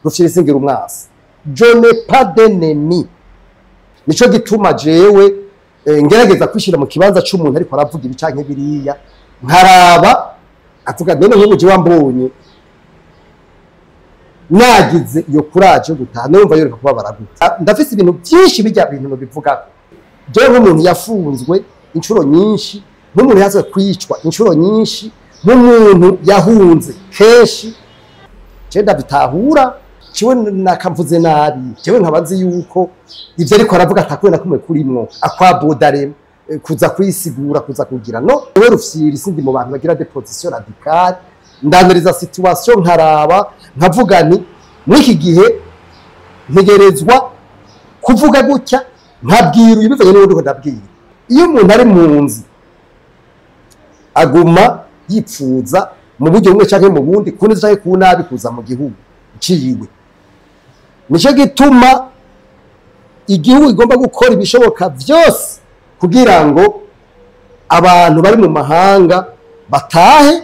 Rufyiri singira umwasi. Je n'ai pas d'ennemi. Nico gituma jewe ngerageza kwishira mu kibanza c'umuntu ariko aravuga ibicanke biriya nkaraba avuga none nk'ubu je wambonye nagize iyo courage yo gutaha numva yoreka kuba baraguta ndafise ibintu byinshi bijya bintu no bivuga je nk'umuntu yafunzwe inshuro nyinshi nk'umuntu yaze kwicwa inshuro nyinshi nk'umuntu yahunze kenshi je ndabitahura ciwe nakavuze nabi jewe nkabazi yuko ivyo ariko aravuga atakuwe nakumwe kurimwo akwabodare kuza kwisigura kuza kugira no we Rufyiri sindi mu bantu bagira des positions radicales ndaniriza situation nkaraba nkavuga nti mwiki gihe ntegerezwa kuvuga gutya nkabwira ibivanye n'uko ndabwira iyo umuntu ari munzi aguma yipfuza mu buryo bumwe canke mu bundi kundi canke kunabi kuza mu gihugu ciyiwe nico gituma igihugu igomba gukora ibishoboka byose kugira ngo abantu bari mu mahanga batahe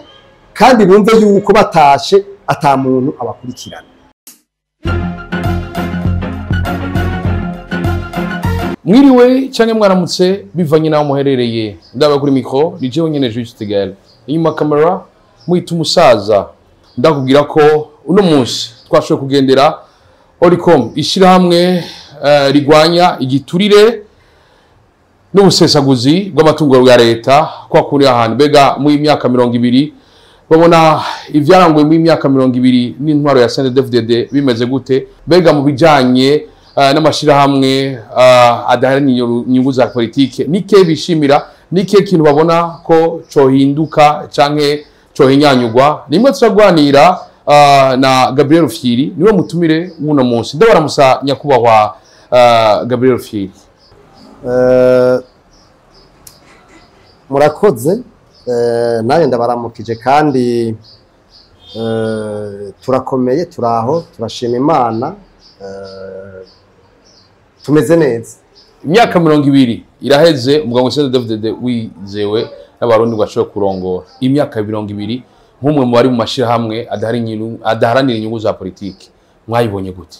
kandi bumve yuko batashe ata muntu abakurikirana. Mwiriwe cyane mwaramutse bivanye naho muherereye ndaba kuri micro ni jewe nyene juste gale inyuma camera mwita umusaza ndakubwira ko uno munsi twashoboye kugendera Oricom ishirahamwe rigwanya igiturire n'ubusesaguzi bw'amatungo ya leta kwa kuri ahantu bega mu imyaka 20 babona ivyarangwe mu imyaka 20 n'intwaro ya CNDD-FDD bimeze gute bega mu bijanye n'amashirahamwe adaharanira inyungu za politike nike bishimira nike kintu babona ko cohinduka canke cohinyanyugwa nimwe turagwanira na Gabriel Rufyiri niwe mutumire muno munsi ndabara musa nyakubahwa Gabriel Rufyiri. Murakoze naye ndabaramukije kandi turakomeye turaho turashima Imana tumeze neza. Imyaka 20 iraheze umugabo CNDD-FDD wizewe n'abarundi bashobora kurongora imyaka 20 nk'umwe mu bari mu mashirahamwe adaharanira inyungu za politiki mwayibonye gute?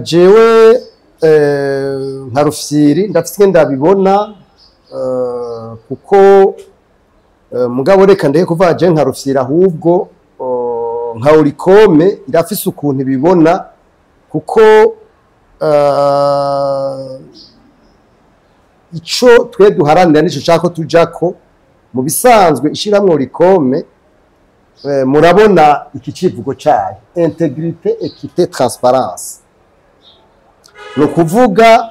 Jewe nka Rufyiri ndafite ndabibona kuko mugabo reka ndeye kuva je nka Rufyiri ahubwo nka Oricom irafise ukuntu bibona kuko ico twe duharanira nico cako tujako mu bisanzwe ishiramwe Oricom murabona iki civugo cyayo intégrité équité transparence no kuvuga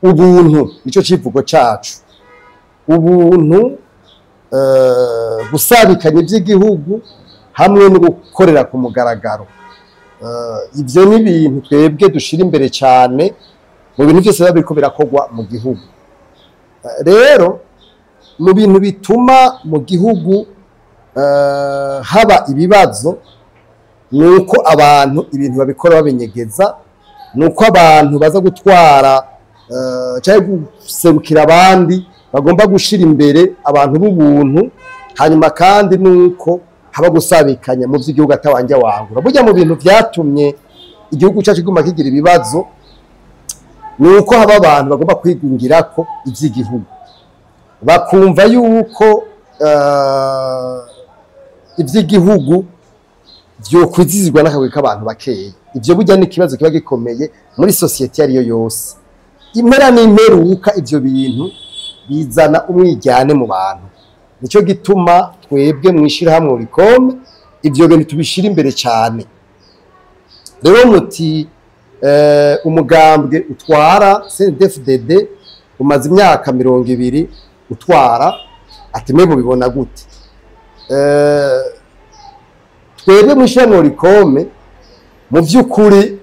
ubuntu nico civugo cyacu ubuntu gusabikanya iby'igihugu hamwe no gukorera ku mugaragaro ivyo ni ibintu twebwe dushira imbere cyane mu bintu byose biba biriko birakogwa mu gihugu. Rero mu bintu bituma mu gihugu haba ibibazo nuko abantu ibintu babikora babinyegeza nuko abantu baza gutwara cyangwa guserukira abandi bagomba gushira imbere abantu b'ubuntu hanyuma kandi nuko haba gusabikanya mu by'igihugu atawanje wangura burya mu bintu byatumye igihugu cyacu guma kigira ibibazo nuko haba abantu bagomba kwigungirako iby'igihugu bakumva yuko iby'igihugu byo kwizizirwa n'akagwe k'abantu bakeye ivyo burya ni kibazo kiba gikomeye muri societe yariyo yose impera n'imperuka ivyo bintu bizana umwijyane mu bantu nico gituma twebwe mwishira hamwe Oricom ivyo bintu tubishira imbere cyane. Rero muti umugambwe utwara CNDD-FDD umaze imyaka 20 utwara ati mwe mubibona gute? Twebwe mwishira Oricom mu by'ukuri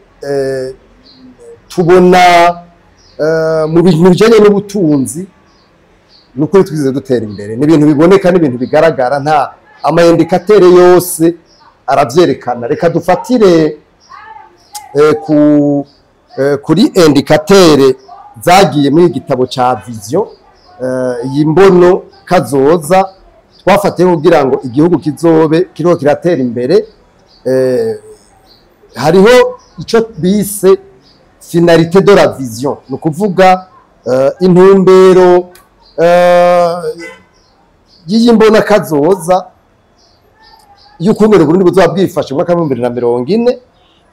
tubona mu bintu bijanye n'ubutunzi nukuri twize dutera imbere ni ibintu biboneka n'ibintu bigaragara nta amayindikatere yose aravyerekana. Reka dufatire kuri indikatere zagiye muri igitabo ca vision yimbono kazoza twafatiye kugira ngo igihugu kizobe kiriko kiratera imbere hariho ico bise finalité de la vision, ni ukuvuga intumbero y'imbona kazoza y'ukungene Burundi buzoba bwifashe mu mwaka wa 2040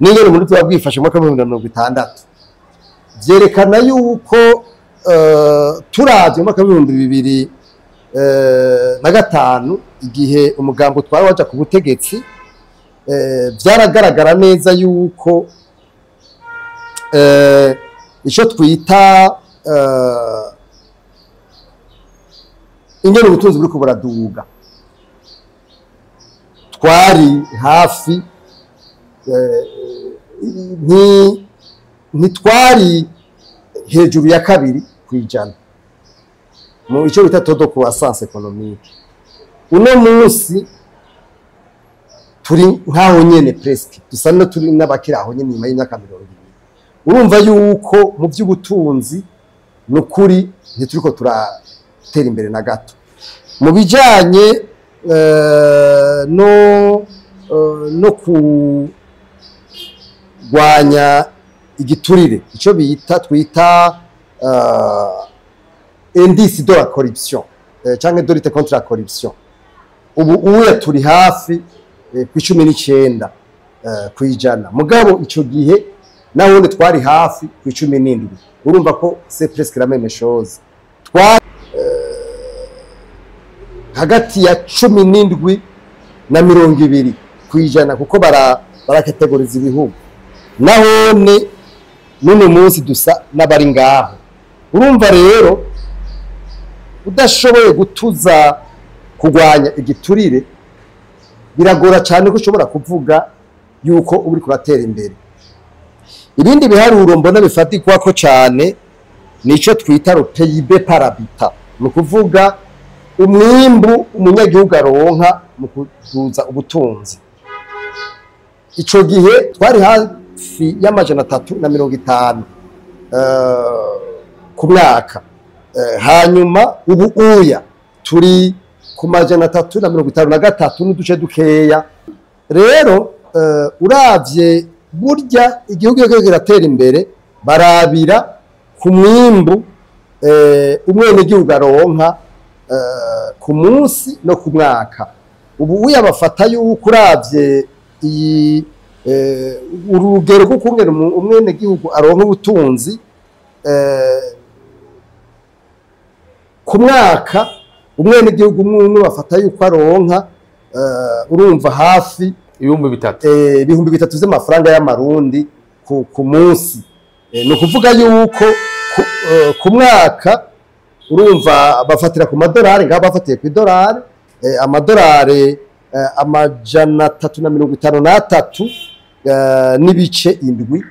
n'ingene Burundi buzoba bwifashe mu mwaka wa 2060. Vyerekana yuko turavye mu mwaka wa 2005 igihe umugambo twari waja ku butegetsi, vyaragaragara neza yuko ico twita ingene ubutunzi buriko buraduga, twari hafi ntitwari hejuru ya 2% mu ico bita todo croissance économique. Uno munsi turi nkaho nyene presque dusa no turi n'abakira aho nyene nyuma y'imyaka 20. Urumva yuko mu by'ubutunzi n'ukuri ntituriko turatera imbere na gato mu bijanye no kurwanya igiturire, ico twita indice de la corruption canke de lutte contre la corruption. Ubu uya turi hafi ku 19 kwijana, mugabo ico gihe naho twari hafi ku 17. Urumva ko c'est presque la même chose. Twari hagati ya 17 na 20 kwijana kuko barakategoriza ibihugu, nahone none munsi dusa n'abari ngaho. Urumva rero udashoboye gutuza kugwanya igiturire biragora cyane ko ushobora kuvuga yuko uri kuratera imbere. Ibindi biharuro mbona bifatikwa ko cyane nico twita le PIB par habitant, ni ukuvuga umwimbu umunyagihugu aronka mu kuduza ubutunzi. Ico gihe twari hafi y'amajana 350 ku mwaka, hanyuma ubu uya turi ku majana 353 n'uduce dukeya. Rero uravye burya igihugu cyo kiratera imbere barabira ku mwimbu umwene gihugu aronka ku munsi no ku mwaka. Ubu uya bafata yuko uravye iyi urugero rwo kungera umwene gihugu aronka ubutunzi ku mwaka, umwene gihugu umwe bafata yuko aronka urumva hafi ibihumbi 3 z'amafaranga y'amarundi ku munsi. Ni ukuvuga yuko ku mwaka urumva bafatira ku madolari, ngaho bafatiye ku idolari, amadolari amajana 353 n'ibice 7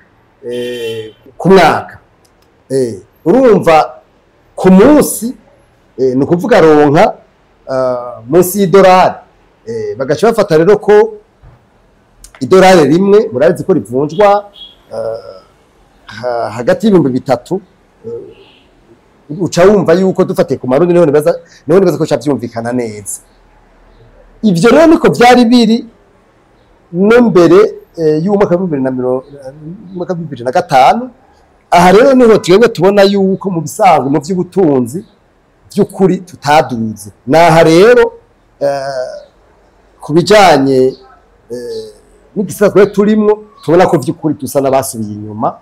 ku mwaka. Urumva ku munsi ni ukuvuga aronka munsi y'idolari. Bagaca bafata rero ko idolari rimwe murazi ko rivunjwa hagati y'ibihumbi 3. Uca wumva yuko dufatiye ku marundi niho nibaza ko cavyumvikana neza. Ivyo rero niko vyari biri no mbere y'umwaka wa 2005. Aha rero niho twebwe tubona yuko mu bisanzwe mu vy'ubutunzi by'ukuri tutaduze. Naha rero kubijanye n'igisakwe turimwo tubona ko vy'ukuri tusa n'abasubiye inyuma.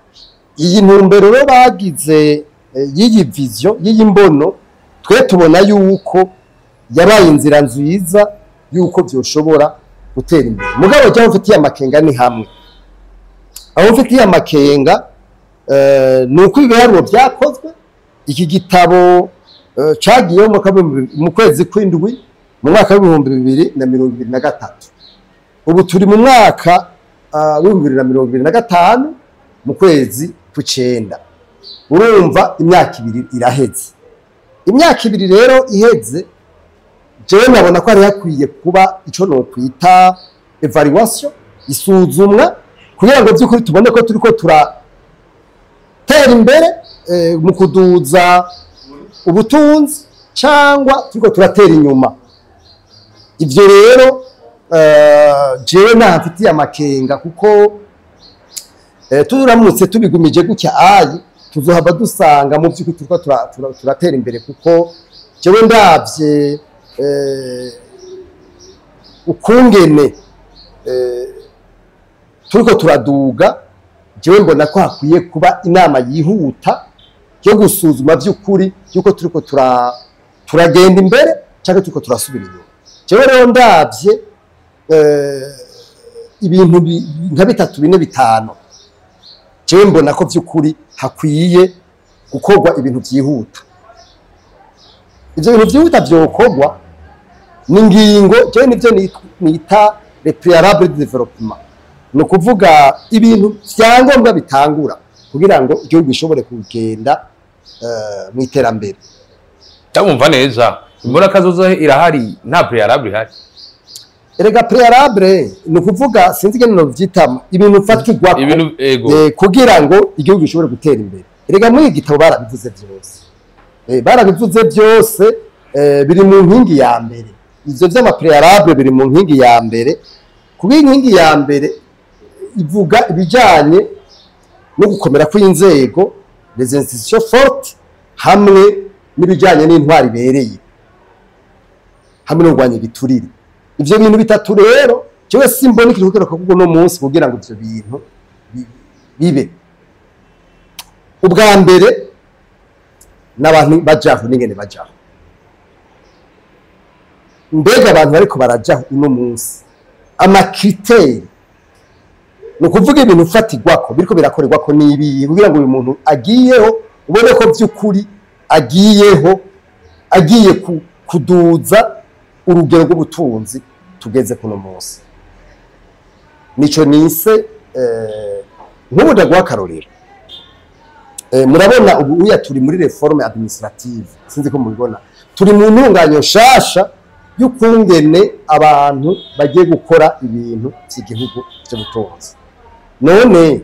Iyi ntumbero rero bagize y'iyi vision y'iyi mbono, twe tubona yuko yabaye inzira nziza yuko byoshobora gutera imbere. Mugabo cyangwa ufitiye amakenga ni hamwe, aho ufitiye amakenga nuko ibiharuro byakozwe. Iki gitabo cagiye mu kwezi kw'indwi mu mwaka wa 2023. Ubu turi mu mwaka wa 2025 mu kwezi kw'icenda. Urumva imyaka 2 iraheze. Imyaka 2 rero iheze, jewe nabona ko ari yakwiye kuba ico no kwita evaluation, isuzumwa, kugira ngo by'ukuri tubone ko turiko turatera imbere mu kuduza ubutunzi cyangwa turiko turatera inyuma. Ivyo rero jewe ntafitiye amakenga kuko turamutse tubigumije gutya ayi tuzohava dusanga mu by'ukuri turiko turatera imbere kuko jewe ndavye ukungene turiko turaduga jewe mbona ko hakwiye kuba inama yihuta yo gusuzuma by'ukuri yuko turiko turagenda imbere cyangwa turiko turasubira inyuma. Jewe rero ndavye ibintu nka 3 4 5 jewe mbona ko by'ukuri hakwiye gukorwa ibintu byihuta. Ivyo bintu byihuta byokorwa ni ngingo jewe nivyo nita le préalable de développement, no kuvuga ibintu vyangombwa bitangura kugira ngo igihugu gishobore kugenda mu iterambere. Ndamumva neza imbona kazoza irahari nta préalable ihari. Erega préalable no kuvuga sinzi ngene no vyitama ibintu fatikwa kugira ngo igihugu gishobore gutera imbere. Erega muri igitabo barabivuze byose. Barabivuze byose biri mu nkingi ya mbere. Ivyo vy'ama préalable biri mu nkingi ya mbere. Kuba inkingi ya mbere ivuga ibijanye no gukomera kw'inzego, les institutions fortes, hamwe n'ibijanye n'intwari ibereye, hamwe no kurwanya igiturire. Ivyo bintu bitatu rero jewe simbona ikirukiro kuko no munsi kugira ngo ivyo bintu bibe. Ubwa mbere n'abantu bajaho n'ingene bajaho. Mbega abantu bariko barajaho uno munsi amakriteri no kuvuga ibintu fatigwako biriko birakorerwako nibi kugira ngo uyu muntu agiyeho ubone ko by'ukuri agiye kuduza urugero rw'ubutunzi tugeze kuno munsi. Nico nise nk'ubu ndagwa karorero. Murabona ubu uya turi muri reforme administrative, sinzi ko mubibona, turi mu ntunganyo shasha y'ukungene abantu bagiye gukora ibintu by'igihugu by'ubutunzi. None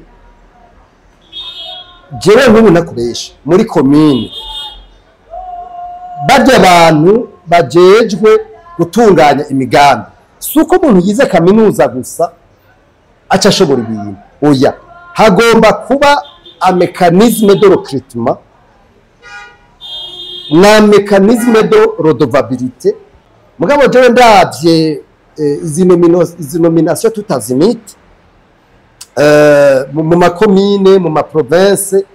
jewe nk'ubu nakubesha muri commune barya abantu bajejwe gutunganya imigambi, suko umuntu yize kaminuza gusa aca ashobora ibintu. Oya, hagomba kuba a mécanisme de recrutement na mécanisme de redevabilité. Mugabo jewe ndavye izi nomination tutazimite mu makomine mu maprovince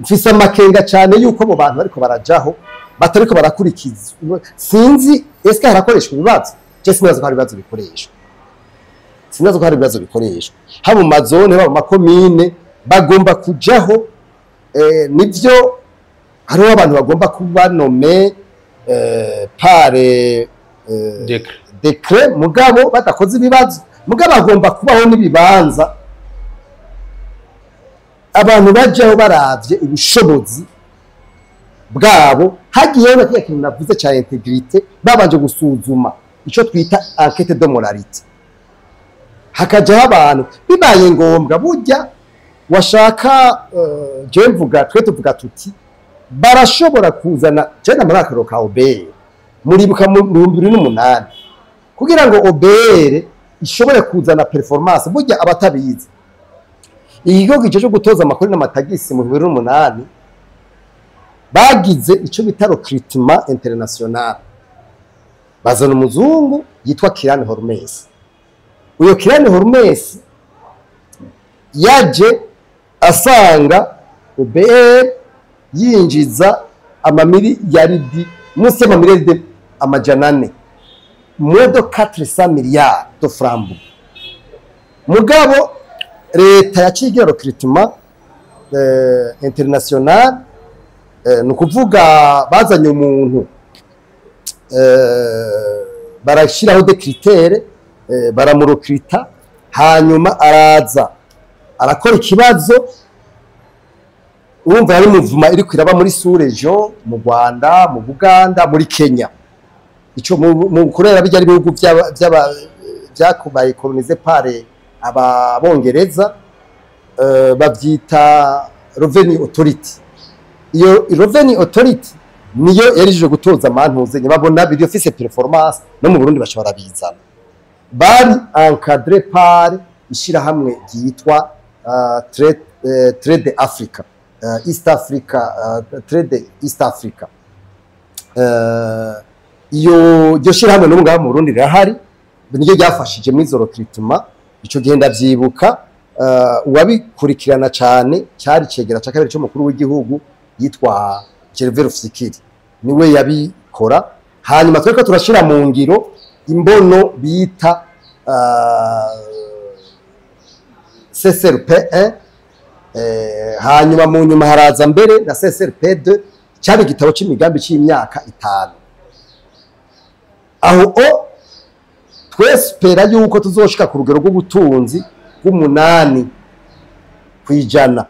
mfise amakenga cyane yuko mu bantu bariko barajaho batariko barakurikiza. Sinzi eske harakoreshwa ibibazo, je sinazo ko hari ibibazo bikoreshwa, sinazo ko hari ibibazo bikoreshwa haba mu mazone haba mu makomine bagomba kujaho. Nivyo hariho abantu bagomba kuba nome pare decret mugabo badakoze ibibazo, mugabo agomba kubaho n'ibibanza abantu bajaho baravye ubushobozi bwabo. Hagiyeho na kintu navuze cya integrité, babanje gusuzuma ico twita enquête de moralité, hakajaho abantu bibaye ngombwa burya washaka je mvuga twe tuvuga tuti barashobora kuzana cyane muri akaro ka obere muribuka mu 2008 kugira ngo obere ishobore kuzana performance. Burya abatabizi ikigo gice gutoza amakuru n'amatagisi mu 2008 bagize ico bita recrutement international, bazana umuzungu yitwa Kirane Hormes. Uyo Kirane Hormes yaje asanga OBR yinjiza amamiliyaridi munsi y'amamiliyaridi amajana 4 modo 400 miliyari de francs. Mugabo leta yacigira recrutement international, nukuvuga bazanye umuntu barashiraho de critères baramurokrita, hanyuma araza arakora ikibazo. Urumva yari muvuma iri kwiraba muri sous-région mu Rwanda, mu Buganda, muri Kenya. Ico mu kurera bijya ari bihugu byakubaye coloniser par ababongereza, bavyita revenue authority. Iyo revenue authority niyo yarijije gutoza amantuze babona biri office performance no mu Burundi bashobora bizana. bari encadré par ishirahamwe ryitwa Trade Africa, East Africa, Trade East Africa. Iyo shirahamwe no ngaha mu Burundi rirahari, niryo ryafashije muri izo recruitment. Ico gihe ndavyibuka, uwabikurikirana cyane cyari cegera ca kabiri cyo mukuru w'igihugu yitwa RUFYIRI, niwe yabikora. Hanyuma tweko turashira mu ngiro imbono bita CSRP1, hanyuma mu nyuma haraza mbere na CSRP2, cyari igitabo c'imigambi c'imyaka 5. Aho twespera yuko tuzoshika ku rugero rw'ubutunzi bw'umunani kwijana.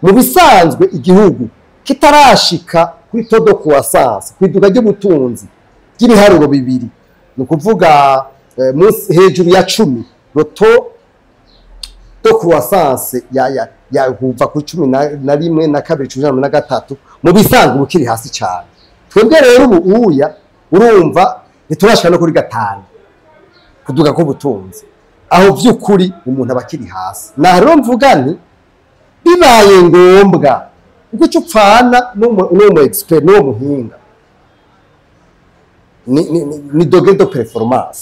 Mu bisanzwe igihugu kitarashika kuri todo croissance, kwiduga ry'ubutunzi bw'ibiharuro bibiri, no kuvuga hejuru ya 10, roto do croissance ya kuva kuri 11 na 2 na 3, mu bisanzwe bukiri hasi cyane. Twebwe rero ubu uya urumva niturashika no kuri 5 kuduga ko butunzi, aho vy'ukuri umuntu abakiri hasi. Na rero mvuga nti bibaye ngombwa uko cyupfana no expert no muhinga ni degré de performance,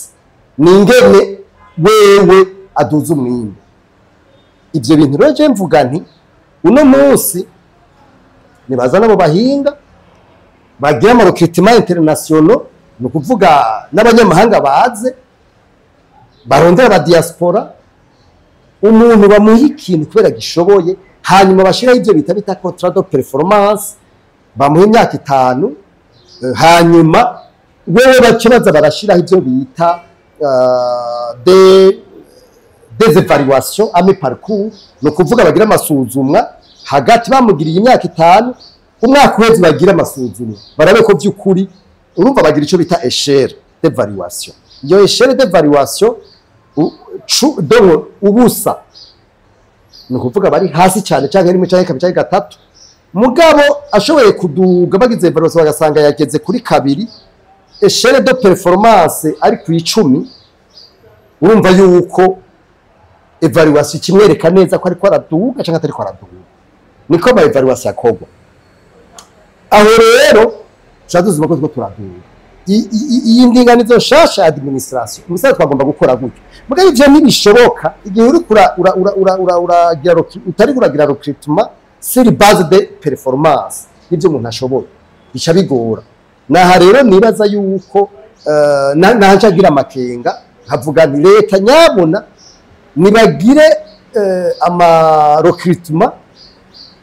ningene wewe aduza umwimbo. Ibyo bintu rero je mvuga nti uno munsi nibazana mu bahinga bagira mu recruitment international, no kuvuga n'abanyamahanga baze barondera aba diaspora, umuntu bamuha ikintu kubera gishoboye, hanyuma bashiraho ibyo bita contrat de performance, bamuha imyaka 5, hanyuma wewe bakibaza barashiraho ibyo bita des évaluations à mi-parcours, no kuvuga bagira amasuzumwa hagati bamugiriye imyaka 5, umwaka wese bagira amasuzumwa barabe ko by'ukuri urumva bagira ico bita échelle d'évaluation. Iyo échelle d'évaluation donc ubusa no kuvuga bari hasi cyane cyangwa rimwe cyangwa kabiri cyangwa 3, mugabo ashoboye kuduga bagize evaluation bagasanga yageze kuri 2, échelle de performance ari ku 10, urumva yuko evaluation kimwereka neza ko ariko araduga cyangwa atari ko araduga. Niko ba evaluation yakogwa. Aho rero cyaduzuma ko turaduga. Iyi ndinganizo shasha administration umusaza twagomba gukora gutyo. Muga ivyo ntibishoboka igihe uri utari kuragira recruitment sur base de performance ivyo umuntu ashoboye bica bigora. Naha rero nibaza yuko nahacagira amakenga havuga nti leta nyabona nibagire ama recruitment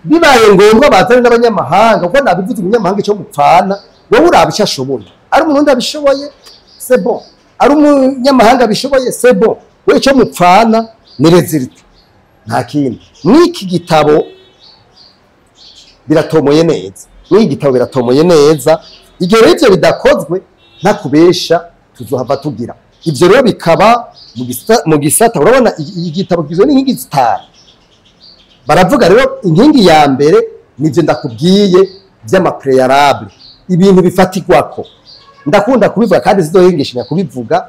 bibaye ngombwa bazane n'abanyamahanga, kuko nabivuze umunyamahanga cyo gupfana wowe urabisha ashoboye. Ari umuntu ndabishoboye c'est bon, ari umunyamahanga bishoboye c'est bon, we cyo mupfana ni result nta kindi. N'iki gitabo biratomoye neza, n'iki gitabo biratomoye neza. Igihe rero ivyo bidakozwe ntakubesha tuzohava tugira ivyo rero bikaba mu gisata. Urabona igitabo kizwe n'inkingi zitanu, baravuga rero inkingi ya mbere nivyo ndakubwiye by'amaprealable, ibintu bifatirwako. Ndakunda kubivuga kandi zidohengeshanya kubivuga.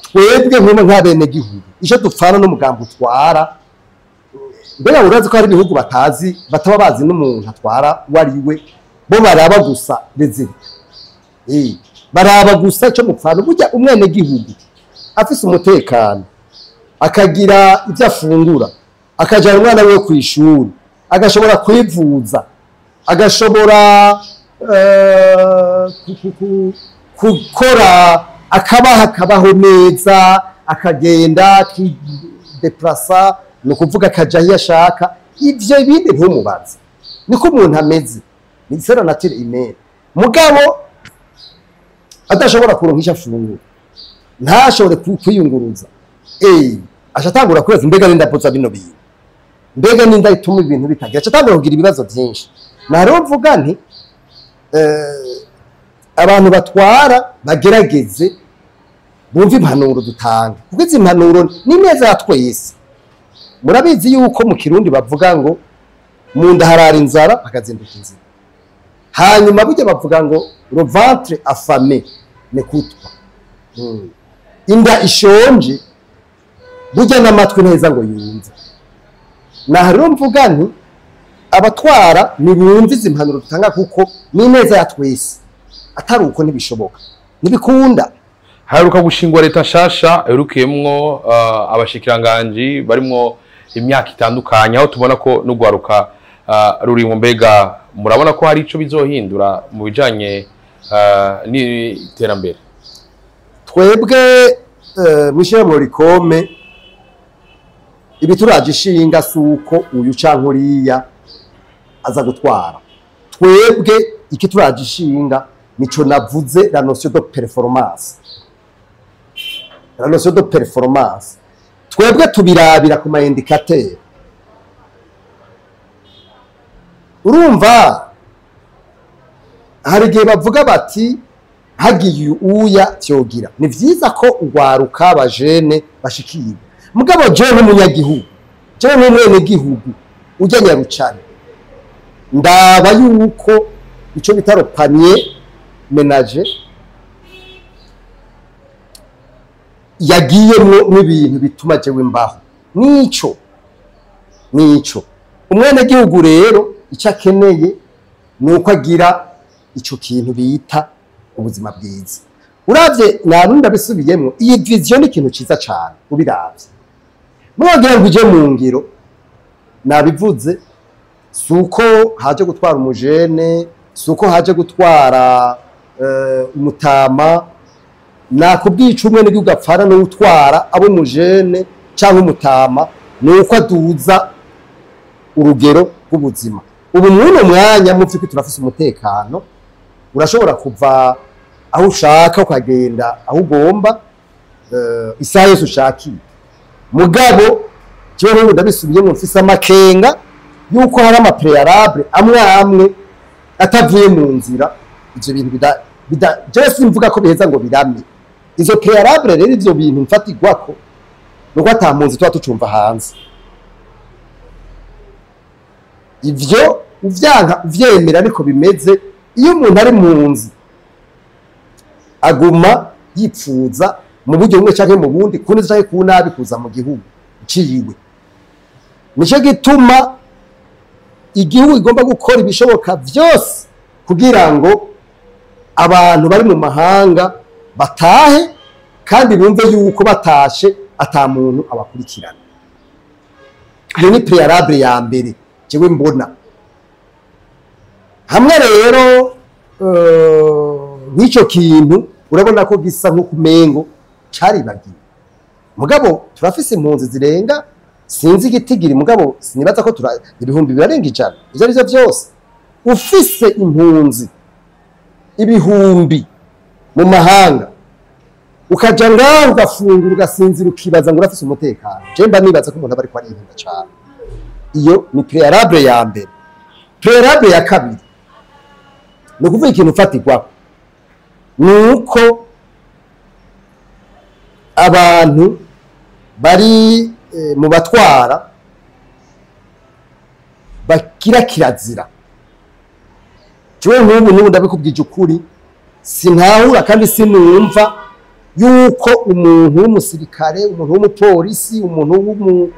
Twebwe nk'abene gihugu ico dupfana n'umugambo utwara, mbega urazi ko hari ibihugu batazi bataba bazi n'umuntu atwara wariwe, bo baraba gusa result, baraba gusa ico mupfana. Burya umwene gihugu afise umutekano, akagira ibyo afungura, akajana umwana we ku ishuri, agashobora kwivuza, agashobora gukora akabaho neza, akagenda kideplasa, no kuvuga akaja aho ashaka. Ivyo ibindi ntumubaze, niko umuntu ameze, ni sera nature humaine. Mugabo adashobora kuronkisha afungura, ntashobore kwiyunguruza, ashatangura kweza mbega nindapoza bino bintu, mbega ninda ituma ibintu bitagira, ashatangura kugira ibibazo byinshi. Na rero mvuga nti abantu batwara bagerageze bumva impanuro dutanga, kuko izi impanuro ni neza ya twese. Murabizi yuko mu Kirundi bavuga ngo mu nda harara inzara bakazinduka inzira, hanyuma burya bavuga ngo le ventre affamé n'écoute pas. inda ishonje burya n'amatwi neza ngo yumve. Naho rero mvuga nti abatwara nibumve izi mpanuro dutanga kuko ni neza ya twese, atari uko ntibishoboka ntibikunda. Haruka gushingwa leta nshasha erukiyemwo abashikiranganji barimwo imyaka itandukanye, aho tubona ko n'ugwaruka ruri mu mbega murabona ko hari ico bizohindura mu bijanye n'iterambere. Twebwe mwishyira mu rikome ibi turagishinga suko uyu canke uriya aza gutwara. Twebwe iki turagishinga nico navuze la notion de performance. La notion de performance twebwe tubirabira ku ma indicateur. Urumva hari gihe bavuga bati hagiye uya cyogira, ni vyiza ko ugwaruka abajene bashikirwa. Mugabo je n'umunyagihugu, je n'umwene gihugu ujya Nyarucane, ndaba yuko ico bitaro panier ménager yagiyemwo n'ibintu bituma jewe mbaho. Nico umwene gihugu rero icyo akeneye nuko agira ico kintu bita ubuzima bwiza. Uravye narunda bisubiyemwo, iyi vision ni ikintu ciza cyane ubiravye. Mwogira ngo uje mu ngiro nabivuze, suko haje gutwara umujene, suko haje gutwara umutama, nakubwica umwe n'igihugu apfana no gutwara abo mujene cyangwa umutama, nuko aduza urugero rw'ubuzima. Ubu mwuno mwanya mu vy'ukuri turafise umutekano, urashobora kuva aho ushaka ukagenda aho ugomba isaha yose ushakiye. Mugabo cyo rero ndabisubiye mu mfise amakenga yuko hari ama préalable amwe atavuye mu nzira. Ivyo bintu je simvuga ko biheza ngo birame. Izo préalable rero ivyo bintu mfatigwako nuko atampunzi tuba tucumva hanze. Ivyo uvyanka uvyemera ariko bimeze. Iyo umuntu ari munzi aguma yipfuza mu buryo bumwe canke mu bundi, kundi canke ku nabi kuza mu gihugu ciyiwe. Nico gituma igihugu igomba gukora ibishoboka vyose kugira ngo abantu bari mu mahanga batahe kandi bumve yuko batashe ata muntu abakurikirana. Iyo ni préalable ya mbere jewe mbona. Hamwe rero n'icyo kintu urabona ko gisa nko kumengo caribagiye. Mugabo turafise impunzi zirenga sinzi igitigiri, mugabo sinibaza ko ibihumbi birarenga ijana. Ivyo arivyo vyose ufise impunzi ibihumbi mu mahanga ukaja ngaho ugafungura ugasinzira ukibaza ngo urafise umutekano, je mba nibaza ko umuntu aba ariko arihinda cane. Iyo ni préalable ya mbere. Préalable ya kabiri no kuvuga ikintu ufatirwa nuko abantu bari mu batwara bakira kirazira. Jewe nk'ubu ndabikubwije ukuri, sintahura kandi sinumva yuko umuntu w'umusirikare, umuntu w'umupolisi, umuntu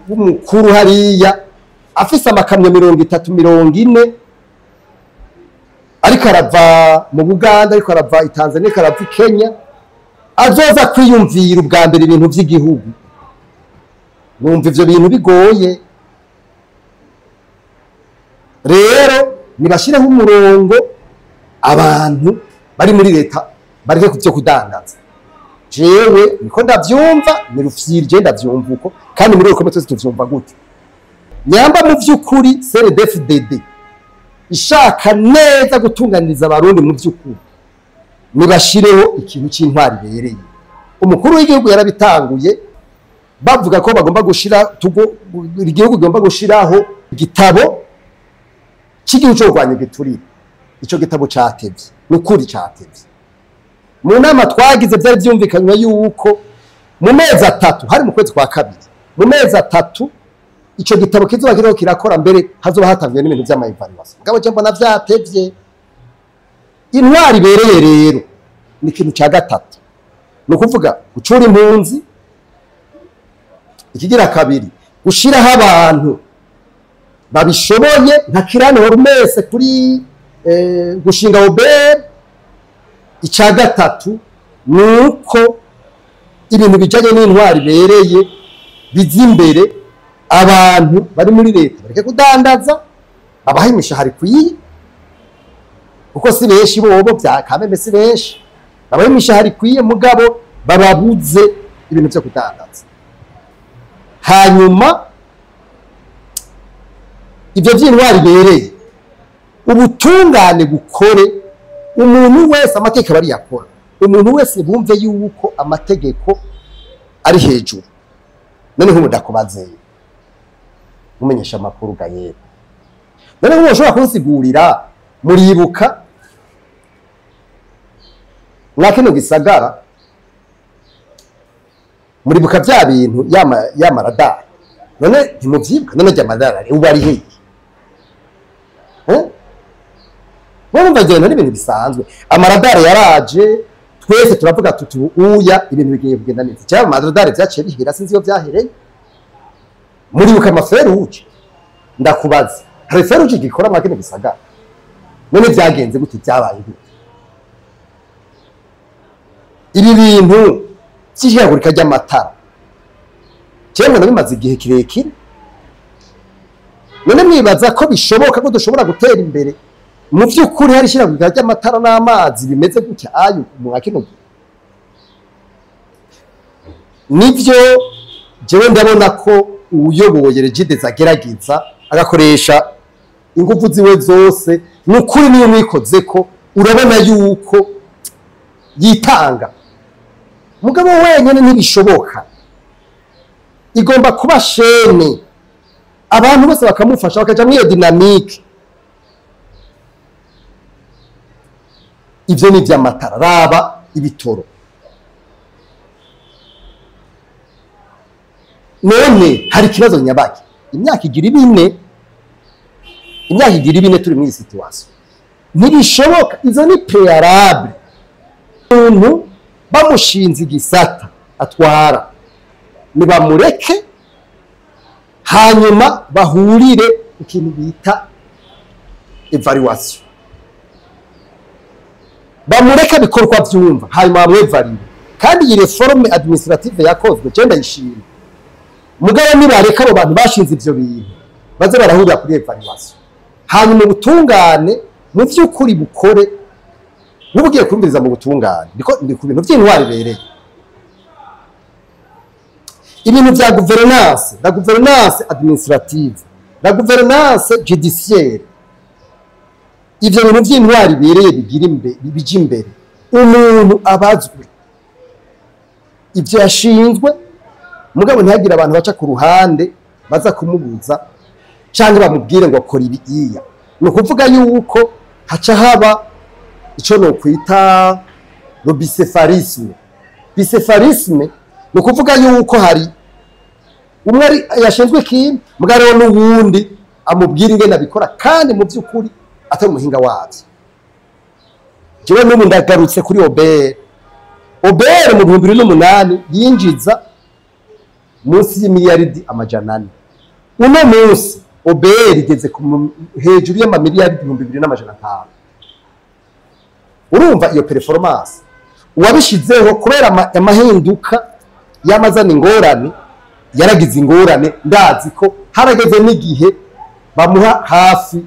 w'umukuru hariya afise amakamyo 30-40 ariko arava mu Buganda, ariko arava i Tanzania, ariko arava i Kenya, azoza kwiyumvira ubwa mbere ibintu by'igihugu. Numva ivyo bintu bigoye. Rero nibashireho umurongo abantu bari muri leta bareke kuvyo kudandaza. Jewe niko ndavyumva, ni RUFYIRI ndavyumva uko, kandi muri uko twese tuvyumva gute. Nyamba mu vy'ukuri CNDD-FDD ishaka neza gutunganiriza abarundi mu vy'ukuri, nibashireho ikintu c'intwari bereye. Umukuru w'igihugu yarabitanguye bavuga ko bagomba gushira igihugu gomba gushiraho igitabo cy'igihugu cyo kurwanya igiturire. Ico gitabo catevye, nukuri catevye. Mu nama twagize byari byumvikanywe yuko mu mezi 3 hari mu kwezi kwa kabiri, mu mezi 3 ico gitabo kizoba kiriho kirakora, mbere hazoba hatangiye n'ibintu by'amayivanwasa. Ngabo je mbona vyatevye. Intwari bereye rero ni ikintu cya gatatu. ni ukuvuga gucura impunzi. Ikigira kabiri gushiraho abantu babishoboye nka Kirane Hormese kuri gushinga obere. Icya gatatu nuko ibintu bijanye n'intwari bereye biza imbere, abantu bari muri leta bareke kudandaza, babaha imishahara ikwiye kuko si benshi bobo byakameme, si benshi babaha imishahara ikwiye mugabo bababuze ibintu byo kudandaza. Hanyuma ibyo by'intwari bereye ubutungane gukore, umuntu wese amategeko bari yakora, umuntu wese bumve yuko amategeko ari hejuru. None nk'umudakubaze mumenyesha amakuru gayera, none nk'ushobora kunsigurira, muribuka mwakino gisagara, muribuka bya bintu y'amaradari, none ntimuvyibuka, none ry'amaradari ubu ari hehe? Murumva genda n'ibintu bisanzwe, amaradari yaraje, twese turavuga tuti uya ibintu bigiye kugenda neza. Cyangwa amaradari byaciye bihera, sinzi iyo byahereye. Muribuka amaferuje, ndakubaza hari feruje gikora mwakino gisagara, none byagenze gute, byabaye gute? Ibi bintu cy'ihagurika ry'amatara cyangwa nabimaze igihe kirekire, none mwibaza ko bishoboka ko dushobora gutera imbere mu by'ukuri hari ishiragurika ry'amatara n'amazi bimeze gutya ayo mwakino? Nivyo jewe ndabona ko uyoboye Regide agerageza agakoresha ingufu ziwe zose, n'ukuri niyo mwikoze ko urabona yuko yitanga, mugabo wenyine ntibishoboka. Igomba kuba shene, abantu bose bakamufasha bakaja muri iyo dinamike. Ivyo ni vy'amatara, raba ibitoro. None hari ikibazo nyabaki, imyaka igira ibine turi muri situation, ntibishoboka. Izo ni préalable. Umuntu bamushinze igisata atwara, nibamureke hanyuma bahurire ikintu bita evaluation, bamureka bikorwa byumva, hanyuma bamwevarire. Kandi iyi reforme administrative yakozwe je ndayishimye, mugabo nibareka abo bantu bashinze ivyo bintu baze barahurira kuri evaluation, hanyuma ubutungane mu by'ukuri bukore. Nubugiye kumviriza mu butungane ndi ku bintu by'intwari bereye, ibintu bya gouvernance, la gouvernance administrative, la gouvernance judiciaire, ivyo bintu by'intwari bereye bije imbere, umuntu abazwe ivyo yashinzwe, mugabo ntihagira abantu baca ku ruhande baza kumubuza cyangwa bamubwire ngo akora ibi iya. Ni ukuvuga yuko haca haba icyo no kwita le bicéphalisme. Bicéphalisme ni ukuvuga yuko hari umwe yashinzwe ikintu, mugabo rero n'uwundi amubwira ingene abikora, kandi mu by'ukuri atari umuhinga wabyo. Jewe n'ubu ndagarutse kuri obere mu 2008 yinjiza munsi y'imiliyaridi amajana 4. Uno munsi obere igeze hejuru y'amamiliyaridi 2,500. Urumva iyo performance uwabishizeho kubera amahinduka y'amazana ingorane, yaragize ingorane. Ndazi ko harageze n'igihe bamuha hafi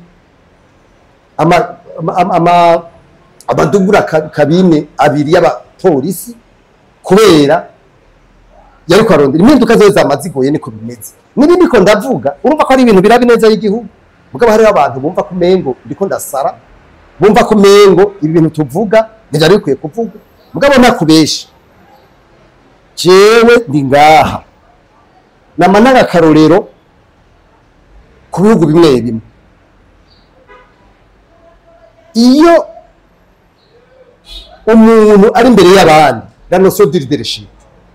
abadugura kabine abiri y'abapolisi kubera yari kwarondera impinduka zose zamazigoye. Niko bimeze n'ibindi ko ndavuga. Urumva ko ari ibintu birabi neza y'igihugu, mugabo hari abantu bumva ko mengo ndiko ndasara, bumva ko mengo ibi bintu tuvuga ntibyari bikwiye kuvuga, mugabo nakubesha. Jewe ndi ngaha namanaga akarorero ku bihugu bimwe bimwe. Iyo umuntu ari imbere y'abandi, la notion de leadership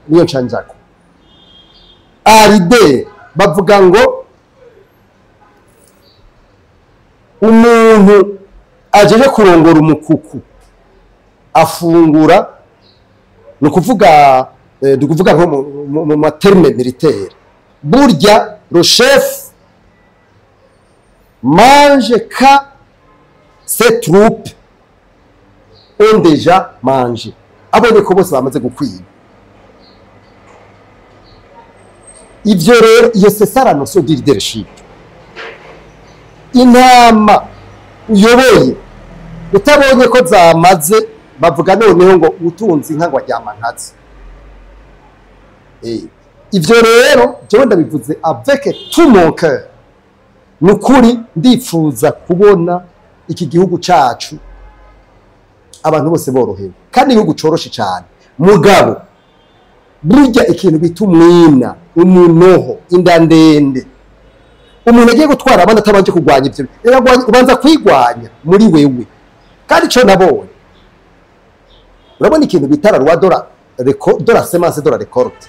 niyo ncanjako. Aride bavuga ngo umuntu ajeje kurongora umukuku afungura nukuvuga dukuvuga nko mu materme militaire burya le chef mange quand ses troupes ont déjà mangé abone ko bose bamaze gukwiba ivyo rero iyo c'est ça la notion de leadership intama uyoboye utabonye ko zamaze bavuga noneho ngo utunzi inka ngo aryama nkazi ivyo rero jewe ndabivuze avec tout mon cœur nukuri ndifuza kubona iki gihugu cacu abantu bose borohewe kandi igihugu coroshe cyane mugabo burya ikintu bita umwina umunoho inda ndende umuntu agiye gutwara abandi atabanje kurwanya ivyo ubanza kwigwanya muri wewe kandi ico nabonye urabona ikintu bita la loi de la semence de la récolte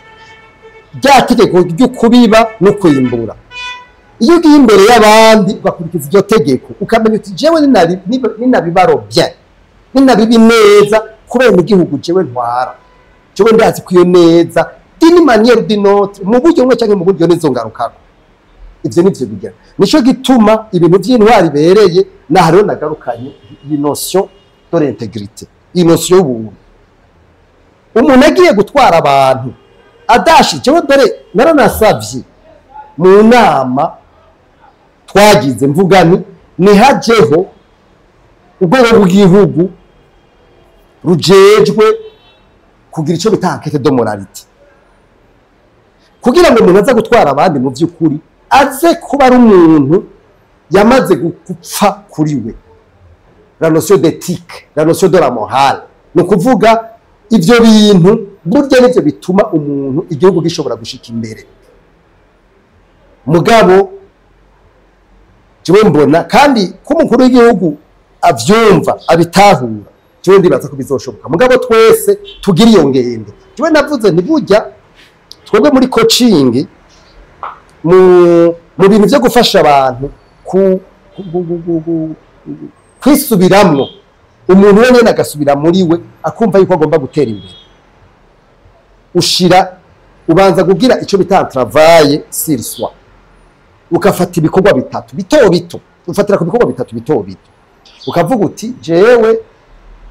ryategeko ryo kubiba no kwimbura iyo ugiye imbere y'abandi bakurikiza iryo tegeko ukamenya uti jewe ninabibarobye ninabibi neza kubera igihugu jewe ntwara jewe ndazi kuyo neza dini manière dinote mu buryo umwe cyangwa mu buryo nizo ngarukako ivyo nivyo bigira nico gituma ibintu by'intwari bereye na hariho nagarukanye iyi notion de l'intégrité iyi notion y'ubuntu umuntu agiye gutwara abantu adashi jewe dore naranasavye mu nama twagize mvugani nihajeho ubwoko bw'igihugu rujejwe kugira ico bita enquête de moralité kugira ngo umuntu aza gutwara abandi mu vy'ukuri aze kuba ari umuntu yamaze gupfa kuri we la notion d'éthique la notion de la morale no kuvuga ivyo bintu burya nivyo bituma umuntu igihugu gishobora gushika imbere mugabo jewe mbona kandi ko umukuru w'igihugu avyumva abitahura jewe ndibaza ko bizoshoboka mugabo twese tugira iyo ngendo jewe navuze ntiburya twebwe muri coaching mu bintu byo gufasha abantu kwisubiramwo umuntu wenyine agasubira muri we akumva yuko agomba gutera imbere ubanza kugira icyo bita travail sur soi ukafata ibikorwa bitatu bito bito ufatira ku bikorwa bitatu bito bito ukavuga uti jewe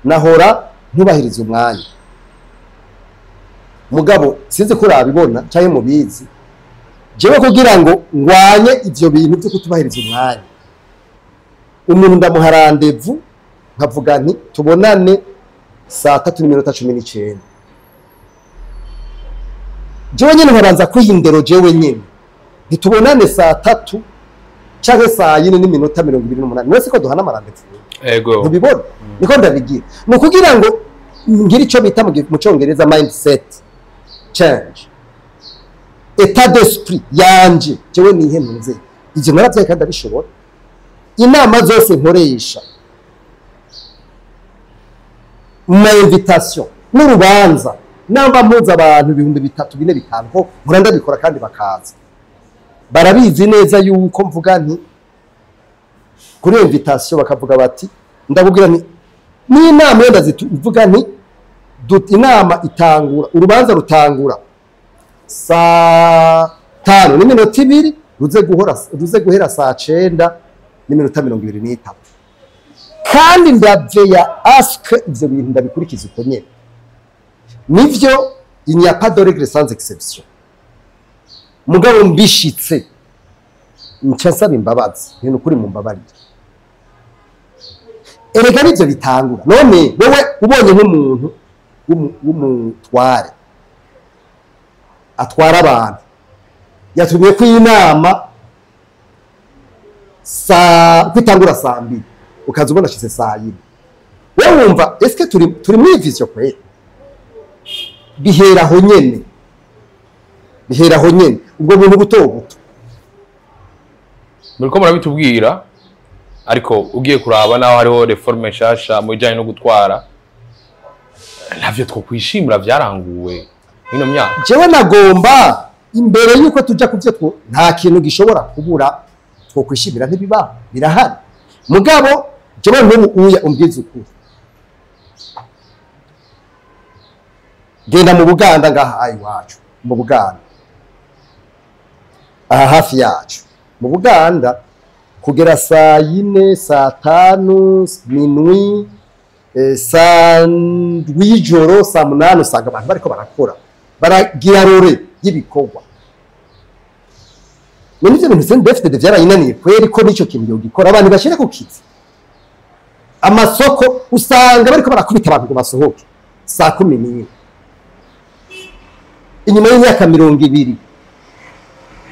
nahora ntubahiriza umwanya mugabo sinzi ko urabibona cyangwa mubizi jewe kugira ngo ngwanye ivyo bintu byo kutubahiriza umwanya umuntu ndamuha rendez-vous nkavuga nti tubonane saa 3:19 jewe nyine nkabanza kwihindero jewe nyine ntitubonane saa 3 cyangwa saa 4:28 wese ko duhana rendez-vous ego ntubibona niko ndabigira no kugira ngo ngire ico bita mu cyongereza mindset change état d'esprit yanje jewe nihenuze ivyo naravye kandi abishobora inama zose nkoresha ma invitation n'urubanza namba mpuza abantu 3,000-4,000 ko muranda bikora kandi bakaza barabizi neza yuko mvuga nti kuri invitation bakavuga bati ndabubwira nti ni inama yenda zivuga nti inama itangura urubanza rutangura saa 5:2 ruze guhera saa 9:23 kandi ndavya ask ivyo bintu ndabikurikiza uko nyene nivyo il n'y a pas de règle sans exception mugabo mbishitse nsaba imbabazi ibintu kuri mu mbabarire erega nivyo bitangura none wewe ubonye nk'umuntu w'umutware atwara abantu yatumye ku inama kwitangura saa 2 ukaza ubona shise saa 4 wewe wumva eske turi muri vision kwe bihera ho nyene ubwo buntu buto buto muriko murabitubwira ariko ugiye kuraba naho hariho reforme nshasha mu bijanye no gutwara navyo twokwishimira vyaranguwe ino myaka jewe nagomba imbere yuko tuja kuvyo nta kintu gishobora kubura twokwishimira ntibiba birahari mugabo jewe n'ubu uya umbwiza ukuri genda mu Buganda ngaha iwacu mu Buganda aha hafi yacu mu Buganda kugera saa 4 saa 5 minuit saa 7 saa 8 usanga abantu bariko barakora baragira rore y'ibikorwa none ivyo bintu CNDD-FDD vyarayinaniye kweri ko nico kintu yogikora abantu bashire ku kizi amasoko usanga bariko barakubita abantu ngo basohoke saa 10 inyuma y'imyaka 20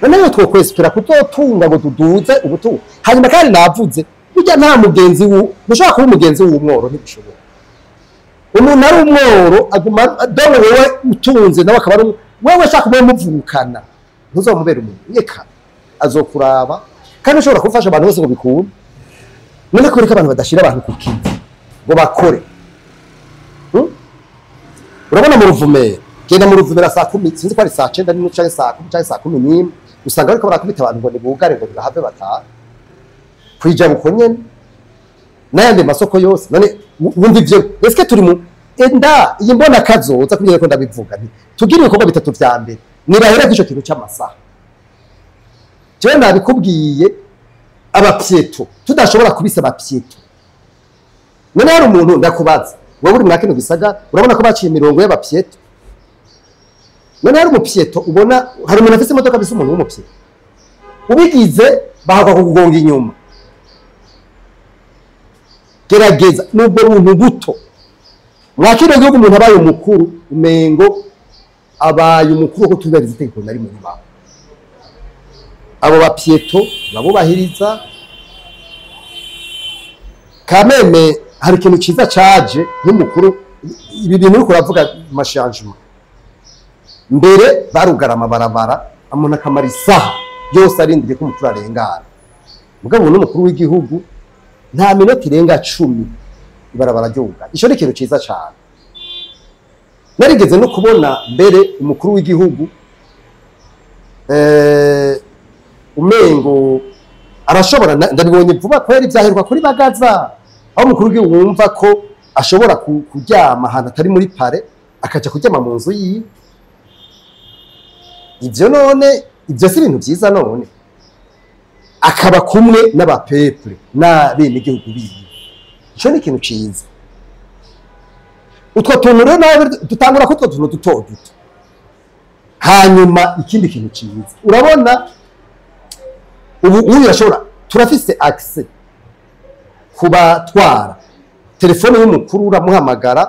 none twokwespera kutotunga ngo tuduze ubutu hanyuma kandi navuze burya nta mugenzi mushaka kuba umugenzi w'umworo ntibishobora umuntu ari umworo aguma dawe wewe utunze nawe akaba ari wewe shaka kuba muvukana ntuzomubera umuntu yeka azokuraba kandi ushobora kufasha abantu bose ngo bikunda none ko reka abantu badashira abantu ku kizi ngo bakore urabona mu Ruvumera genda mu Ruvumera saa 10 sinzi ko ari saa 9 n'ino canke saa 10 canke saa 11 usanga bariko barakubita abantu ngo nibugare ngo bahave bataha kwija bukonye n'ayandi masoko yose none wumva ivyo eske turi mu enda iyi mbona kazoza kugira ko ndabivuga nti tugira ibikorwa bitatu vya mbere nirahera k'ico kintu cy'amasaha je nabikubwiye abapyeto tudashobora kubisa abapyeto none hari umuntu ndakubaza wowe uri mwakino gisaga urabona ko baciye imirongo y'abapyeto none hari umupyeto ubona hari umuntu afite imodoka bisa umuntu w'umupyeto ubigize bahagwa kugonga inyuma gerageza nubwo runtu buto mwakino gihugu umuntu abaye umukuru umengo abaye umukuru ko tubariza itegeko nari muri babo abo bapyeto babo bahiriza kameme hari ikintu ciza caje nk'umukuru ibi bintu uriko uravuga mashangement mbere barugarama barabara amona kamara isaha yose arindiriye ko umutura arengana mugabo n'umukuru w'igihugu nta minota irenga 10 ibarabara ryuga ico ni ikintu ciza cyane narigeze no kubona mbere umukuru w'igihugu umengo arashobora ndabibonye vuba ko yari byaherwa kuri bagaza aho umukuru w'igihugu wumva ko ashobora kuryama ahantu atari muri pare akaja kuryama mu nzu yiwe ivyo none ivyo si ibintu vyiza none akaba kumwe n'abapeple n'abene igihugu biwe ico ni ikintu ciza utwo tuntu rero nawe dutangura ko utwo tuntu duto duto hanyuma ikindi kintu ciza urabona ubu urashobora turafise access kubatwara telefone y'umukuru uramuhamagara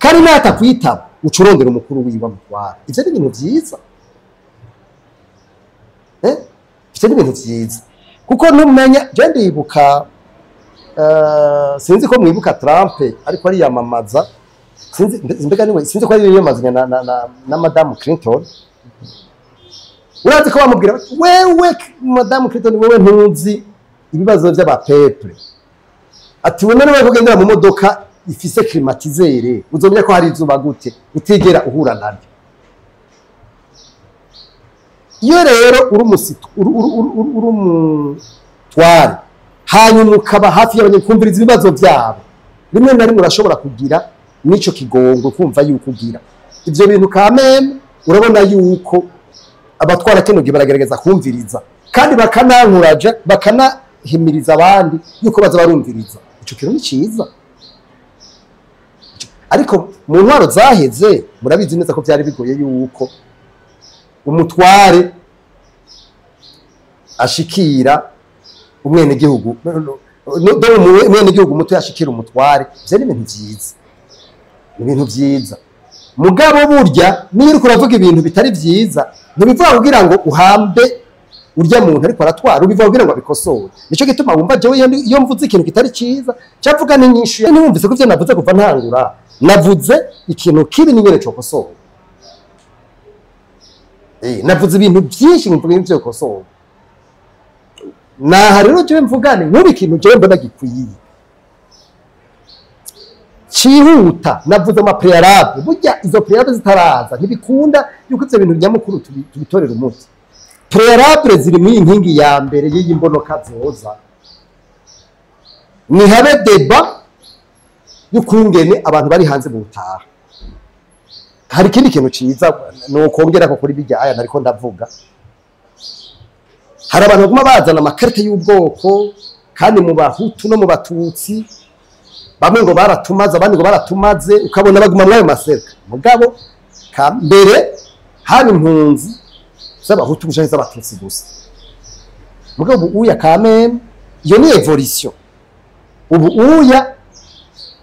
kandi natakwitaba ucurondera umukuru wiwe amutwara ivyo ni ibintu vyiza ivyo ni ibintu vyiza kuko numenya je ndibuka sinzi ko mwibuka Trump ariko ari yamamaza sinzi mbega niwe sinzi ko ari yamazanya na Madame Clinton urazi ko bamubwira wewe Madame Clinton wewe ntuzi ibibazo by'abapeple ati wewe nawe kugendera mu modoka ifise climatiseur uzomenya ko hari izuba gute utigera uhura naryo iyo rero uri umusito uri umutware hanyuma ukaba hafi y'abanyakumviriza ibibazo byabo rimwe na rimwe urashobora kugira nico kigongo kumva yuko ugira ivyo bintu kameme urabona yuko abatwara kenoge baragerageza kumviriza kandi bakanankuraje bakanahimiriza abandi yuko baza barumviriza ico kintu ni ciza ariko mu ntwaro zaheze murabizi neza ko byari bigoye yuko umutware ashikira umwene gihugu umwene gihugu muto yashikira umutware byo ni ibintu byiza ibintu byiza mugabo burya niyo uravuga ibintu bitari byiza ntibivuga kugira ngo uhambe urya muntu ariko aratwara ubivuga kugira ngo abikosore nico gituma wumva je iyo mvuze ikintu kitari cyiza cyavuga ni nyinshi ntiwumvise ko byo navuze kuva ntangura navuze ikintu kibi nyine cyo kosora navuze ibintu byinshi mvuga ibintu byo kosora na rero je mvugane nk'ubu ikintu je mbona gikwiye cihuta navuze ama préalable burya izo préalable zitaraza ntibikunda yuko ivyo bintu nyamukuru tubitorera umuti préalable ziri mu inkingi ya mbere y'iyi mbonoka zoza ni habe débat y'ukungene abantu bari hanze butaha hari ikindi kintu ciza nokongera ko kuri bijya aya nariko ndavuga, hari abantu baguma bazana amakarita y'ubwoko kandi mu bahutu no mu batutsi, bamwe ngo baratumaze abandi ngo baratumaze, ukabona baguma mwayo masereka. Mugabo mbere hari impunzi z'abahutu gushaka z'abatutsi gusa. Mugabo uya kameme iyo ni evolution. Ubu uya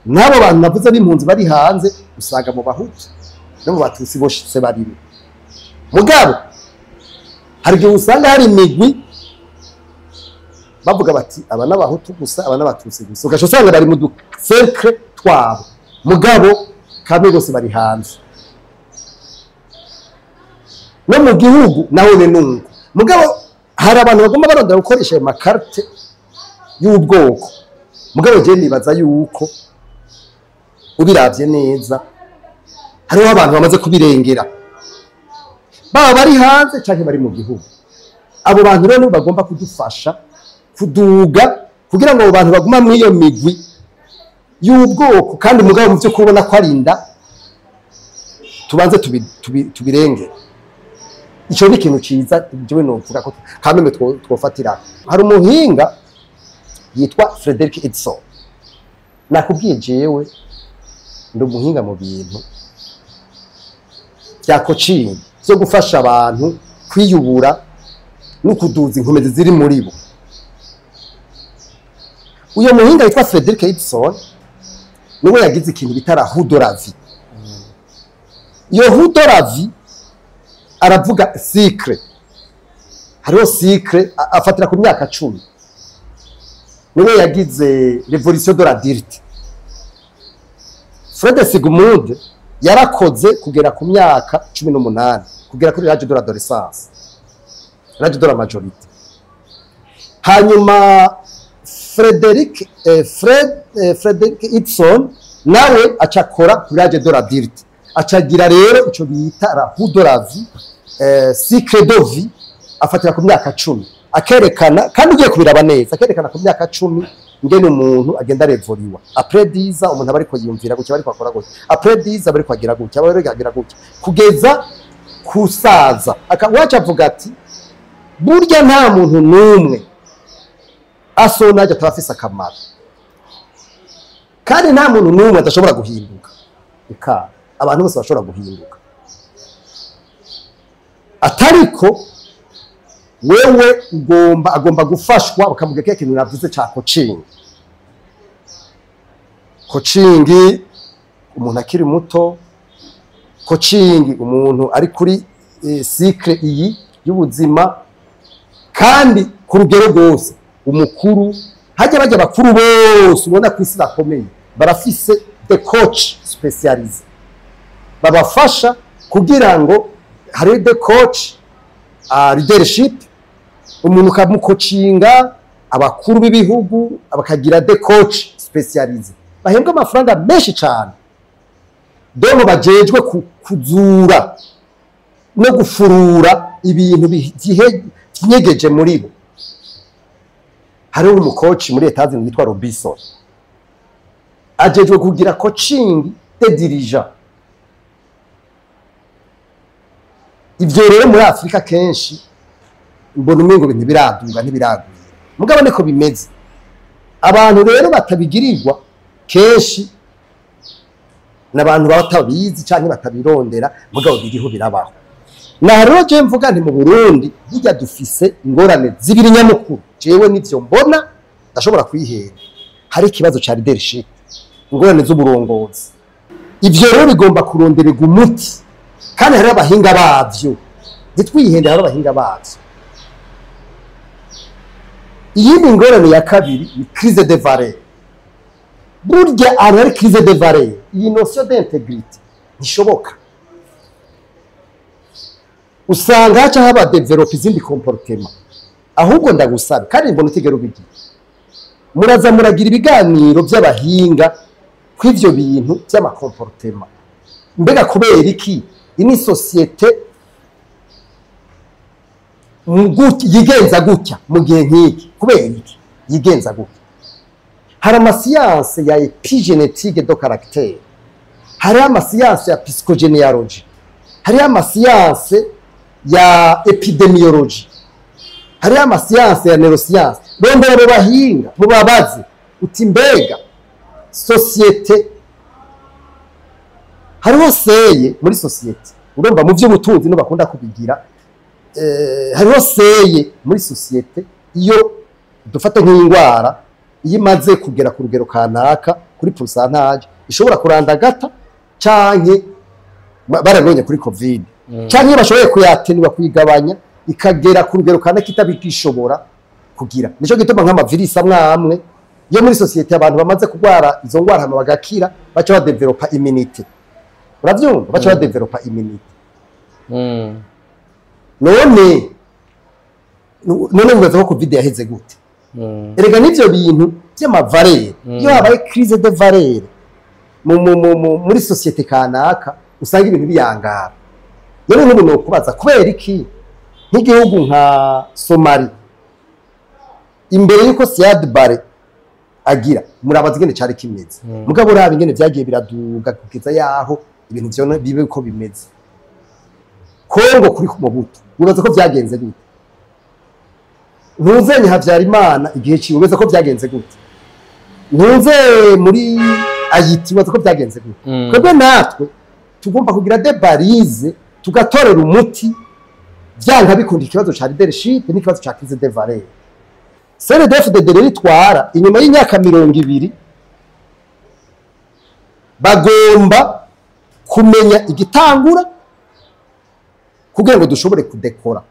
nabo bantu navuze b'impunzi bari hanze usanga mu bahutu no mu batutsi boshitse barimo. Mugabo hari igihe usanga hari imigwi bavuga bati aba n'abahutu gusa aba n'abatutsi gusa, ugaca usanga bari mu ducercle twabo, mugabo kamwe bose bari hanze. No mu gihugu naho ne nungu, mugabo hari abantu bagomba barondera gukoresha ayo makarte y'ubwoko. Mugabo je nibaza yuko ubiravye neza hariho abantu bamaze kubirengera, baba bari hanze canke bari mu gihugu. Abo bantu rero bagomba kudufasha kuduga kugira ngo abo bantu baguma muri iyo migwi y'ubwoko, kandi mugabo mu byo kubona ko arinda tubanze tubirengera. Ico ni ikintu ciza jewe novuga ko kameme twofatira. Hari umuhinga yitwa Frederick Edson, nakubwiye jewe ndi umuhinga mu bintu bya coaching byo gufasha abantu kwiyubura no kuduza inkomezi ziri muri bo. Uyo muhinga yitwa Frederick Edson niwe yagize ikintu bitara hudoravi. Iyo hudoravi aravuga cycle, hariho cycle afatira ku myaka 10. Niwe yagize revolution de l'adulte. Fred Sigmund yarakoze kugera ku myaka 18 kugera kuri l'âge de l'adolescence, l'âge de la majorité. Hanyuma Frederick Edson nawe acakora kuri l'âge de l'adulte, acagira rero ico bita la hudoravi, cycle de vie, afatira ku myaka 10, akerekana kandi ugiye kubiraba neza, akerekana ku myaka 10 ngene umuntu agenda revoliwa. Après 10 umuntu aba ariko yumvira gutya, bari kwakora gutya, après 10 aba ariko agira gutya, aba ariko agira gutya kugeza kusaza. Akawacha avuga ati burya nta muntu numwe asona ajya tarafisa akamaro, kandi nta muntu numwe adashobora guhinduka. Eka abantu bose bashobora guhinduka, atariko wewe agomba gufashwa bakavuga ko ikintu navuze cha coaching. Coaching umuntu akiri muto, coaching umuntu ari kuri cycle iyi y'ubuzima, kandi ku rugero rwose. Umukuru hajya bajya bakuru bose ubona ku isi bakomeye barafise the coach specialized, babafasha kugira ngo hari the coach leadership, umuntu kamukocinga abakuru b'ibihugu, abakagira the coach specialized, bahembwa amafaranga menshi cyane. Demo bajejwe kuzura no gufurura ibintu binyegeje muri bo. Hari umukoci muri etazi witwa Robinson, ajejwe kugira coaching de dirigeant. Ivyo rero muri Afrika kenshi mbona umengo ibintu biraduga ntibiraguye, mugabo niko bimeze. Abantu rero batabigirirwa kenshi n'abantu batabizi canke batabirondera, mugabo biriho birabaho. Na rero je mvuga nti mu Burundi burya dufise ingorane zibiri nyamukuru. Jewe nivyo mbona ndashobora kwihera. Hari ikibazo ca leadership, ingorane z'uburongozi. Ivyo rero bigomba kurondererwa umuti, kandi hari abahinga bavyo, nitwihende hari abahinga bavyo. Iyindi ngorane ya kabiri ni crise de valeur. Burya ari crise de valeur, iyi notion d'intégrité nishoboka. Usanga haca haba develop izindi comportement. Ahubwo ndagusaba kandi mbona utigera ubigira, muraza muragira ibiganiro by'abahinga kw'ivyo bintu by'amakomportema. Mbega kubera iki ini societe yigenza gutya mu gihe nk'iki? Kubera iki yigenza gutya? Hari amasiyanse ya epigenetique do caractère, hariho amasiyanse ya psychogenealogy, hariho amasiyanse ya epidemiology, hariho amasiyanse ya neuroscience. Rondera abo bahinga mubabaze uti mbega sosiyete, hariho seye muri sosiyete, urumva mu by'ubutunzi no bakunda kubigira, hariho seye muri sosiyete iyo dufata nk'indwara iyo imaze kugera ku rugero kanaka kuri pourcentage ishobora kurandagata canke barabonye kuri covid canke bashoboye kuyatenwa kuyigabanya ikagera ku rugero kanaka itabikishobora kugira. Nico gituma nk'ama virus amwe yo muri sosiyete abantu bamaze kugwara izo ngwara hama bagakira baca badevelopa immunity. Uravyumva baca badevelopa immunity. None mwaza ko covid yaheze gute? Erega nivyo bintu by'amavarere iyo habaye crise de valeur muri sosiyete kanaka usanga ibintu biyangara. Rero nk'umuntu no kubaza kubera iki nk'igihugu nka Somali imbere yuko Siad Barre agira murabaza ingene cyari kimeze, mugabo raba ingene byagiye biraduga kugeza yaho ibintu byo bibe uko bimeze. Kongo kuri Mobutu ubaza ko byagenze gute? Ntuzenye Havyarimana igihe cyubaza ko byagenze gute? Ntuze muri Ayiti ubaza ko byagenze gute? Kwebwe natwe tugomba kugira debarize tugatorera umuti byanga bikunda ikibazo cha leadership n'ikibazo cha crise de valeur. CNDD-FDD rero itwara inyuma y'imyaka 20 bagomba kumenya igitangura kugira ngo dushobore kudekora.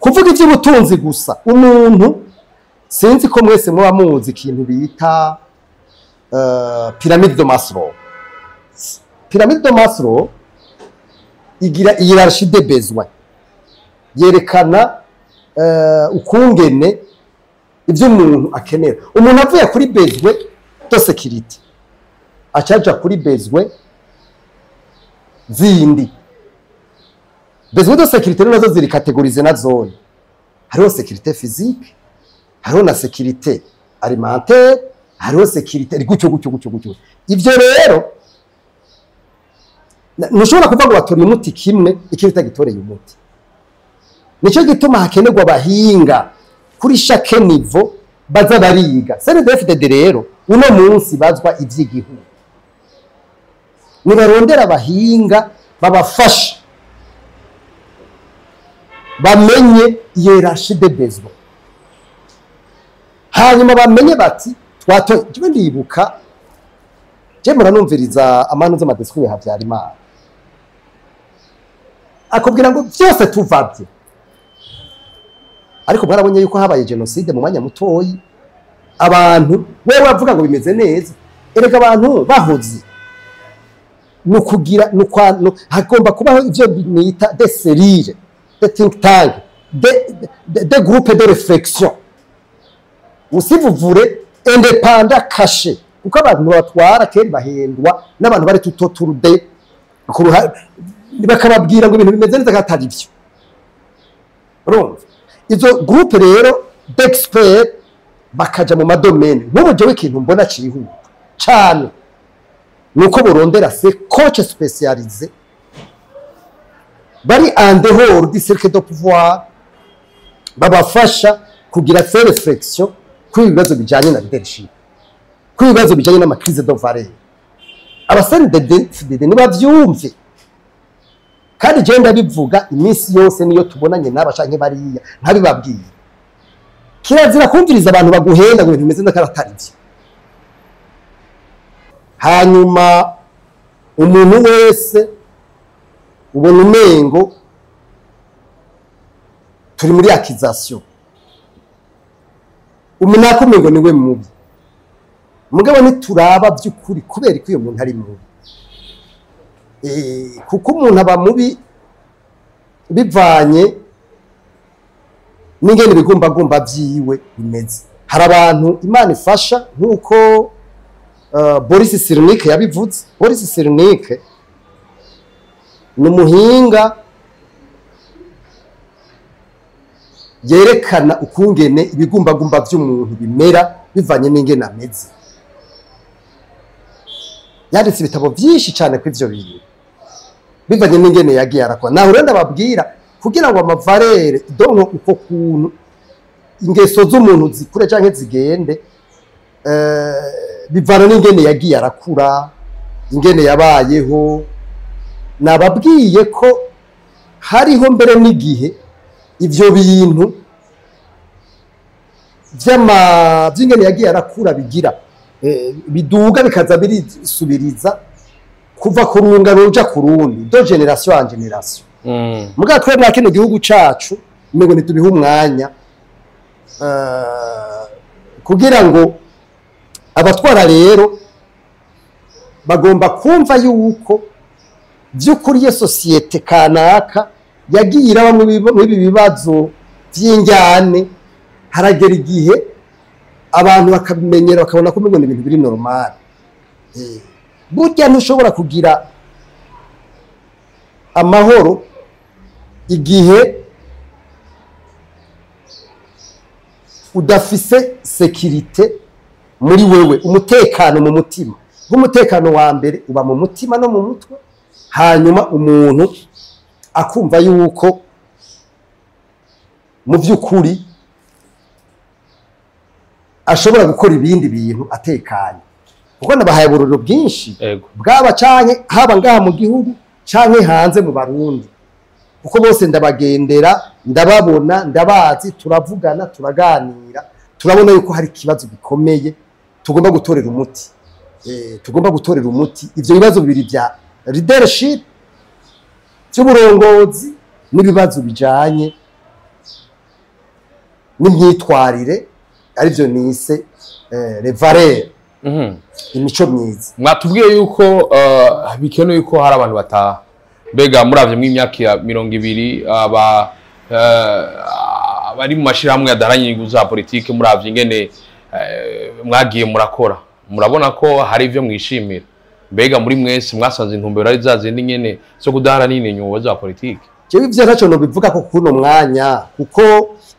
Kuvuga iby'ubutunzi gusa umuntu sinzi ko mwese muba muzi ikintu bita pyramide de Maslow. Pyramide de Maslow igira hiérarchie des besoins, yerekana ukungene ibyo umuntu akenera. Umuntu avuye kuri besoin de sécurité acaja kuri besoin zindi. Besoin de sécurité nazo ziri categorize na zone. Hariho sécurité physique, hariho na sécurité alimentaire, hariho sécurité gutyo. Ivyo rero nushobora kuvuga ngo watora umuti kimwe ikindi tagitoreye umuti. Nico gituma hakenerwa abahinga kuri chaque niveau baza bariga. CNDD-FDD rero uno munsi bazwa ivy'igihugu nibarondera abahinga babafasha bamenye hiérarchie des besoins, hanyuma bamenye bati twatoye. Jwe ndibuka je muranumviriza amanu z'amadesku ya Havyarimana akubwira ngo byose tuvavye, ariko barabonye yuko habaye genocide mu mwanya mutoyi. Abantu wewe bavuga ngo bimeze neza, erega abantu bahoze nukugira hagomba kubaho ivyo bita des cellules, des think tank, des groupes de réflexion aussi vous voulez indépendant caché, kuko abantu batwara keri bahendwa n'abantu bari tutoturude bakababwira ngo ibintu bimeze neza katari byo. Urumva izo groupe rero d'experts bakaja mu madomene nk'ubu jewe ikintu mbona kirihuta cyane nuko borondera se coach spécialisé bari en dehors du cercle de pouvoir babafasha kugira fait réflexion kuri ibibazo bijanye na leadership, kuri ibibazo bijanye na crise de valeur. CNDD-FDD nibavyumve kandi je ndabivuga iminsi yose niyo tubonanye n'abashanke bariya ntabibabwiye. Kirazira kumviriza abantu baguhenda ngo bimeze n'akaratari byo. Hanyuma umuntu wese ubona umengo turi muri accusation, umuntu akomengo niwe mubi, mugabo nituraba by'ukuri kubera ko iyo muntu ari mubi. Kuko umuntu aba mubi bivanye n'ingene bigumbagumba byiwe bimeze. Hari abantu Imana ifasha nk'uko Boris Cyrulnik yabivuze. Boris Cyrulnik ni umuhinga yerekana ukungene ibigumbagumba by'umuntu bimera bivanye n'ingene ameze. yanditse ibitabo byinshi cyane ku ivyo bintu bivanye n'ingene yagiye arakora. Naho rero ndababwira kugira ngo amavarere donko uko kuntu ingeso z'umuntu zikure canke zigende bivana n'ingene yagiye arakura, ingene yabayeho. Nababwiye ko hariho mbere n'igihe ivyo bintu vy'ingene yagiye arakura bigira biduga bikaza birisubiriza kuva ku rungano ruja ku rundi do generation en generation. Muga twe na kino gihugu cacu ngo nitubihe umwanya kugira ngo abatwara rero bagomba kumva yuko vy'ukuri ye societe kanaka yagiye iraba mu bibazo vy'injyane, haragera igihe abantu bakabimenyera bakabona ko mbona ibintu biri normal. Burya ntushobora kugira amahoro igihe udafise sekirite muri wewe, umutekano mu mutima. Umutekano wa mbere uba mu mutima no mu mutwe, hanyuma umuntu akumva yuko mu by'ukuri ashobora gukora ibindi bintu atekanye. Kuko nabahaye ubururu bwinshi bwaba canke haba ngaha mu gihugu canke hanze mu Barundi, kuko bose ndabagendera, ndababona, ndabazi, turavugana, turaganira, turabona yuko hari ikibazo gikomeye tugomba gutorera umuti. Tugomba gutorera umuti ivyo bibazo bibiri bya leadership cy'uburongozi n'ibibazo bijanye n'imyitwarire, arivyo nise les valeurs, imico myiza. Mwatubwiye yuko bikenewe yuko hari abantu bataha. Mbega muravye mu myaka ya 20 bari mu mashirahamwe yadaranye inyungu za politike, muravye ingene mwagiye murakora, murabona ko hari ivyo mwishimira. Mbega muri mwese mwasanze intumbero ari zazindi nyene zo kudahara n'inyungu za politike? Jewe ivyo ntaco no bivuga ko kuno mwanya, kuko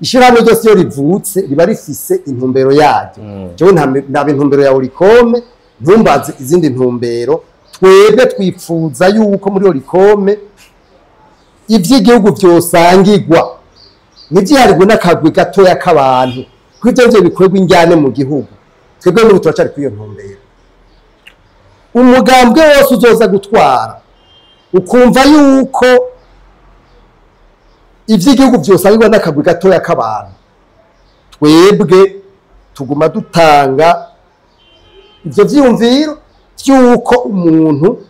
ishirahamwe ryose iyo rivutse riba rifise intumbero yaryo. Jewe nta intumbero ya urikome, ntumbaze izindi ntumbero. Twebwe twifuza yuko muri urikome ivy'igihugu vyosangirwa, n'ivyihariwe n'akagwi gatoya k'abantu, kw'ivyo byo bikorwa injyane mu gihugu. Twebwe muri turacari kwiyo ntumbero. Umugambwe wose uzoza gutwara ukumva yuko ivy'igihugu vyosangirwa n'akagwi gatoya k'abantu, twebwe tuguma dutanga ivyo vyiyumviro vy'uko umuntu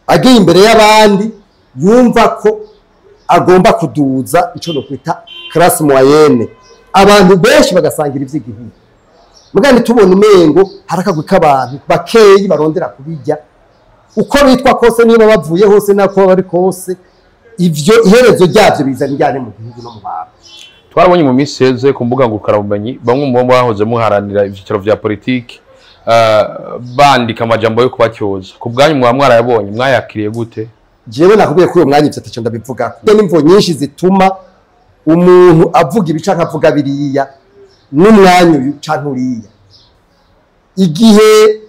agiye imbere y'abandi yumva ko agomba kuduza ico no kwita classe moyenne, abantu benshi bagasangira ivy'igihugu. Mugani tubona umengo harakagwi k'abantu bakeyi barondera kubijya uko bitwa kose, niba bavuye hose nako bari kose, ivyo iherezo ryavyo bizana injyane mu gihugu no mu bantu. Twarabonye mu miseze ku mbuga ngurukanabumenyi bamwe mu bahoze muharanira ivyiciro vya politike bandika amajambo yo kubacyoza. Ku bwanyu mwa mwarayabonye, mwayakiriye gute? Jewe nakubwiye ko uyo mwanya ivyo ataco ndabivuga. N'imvo nyinshi zituma umuntu avuga ibica akavuga biriya n'umwanya uyu canke uriya. Igihe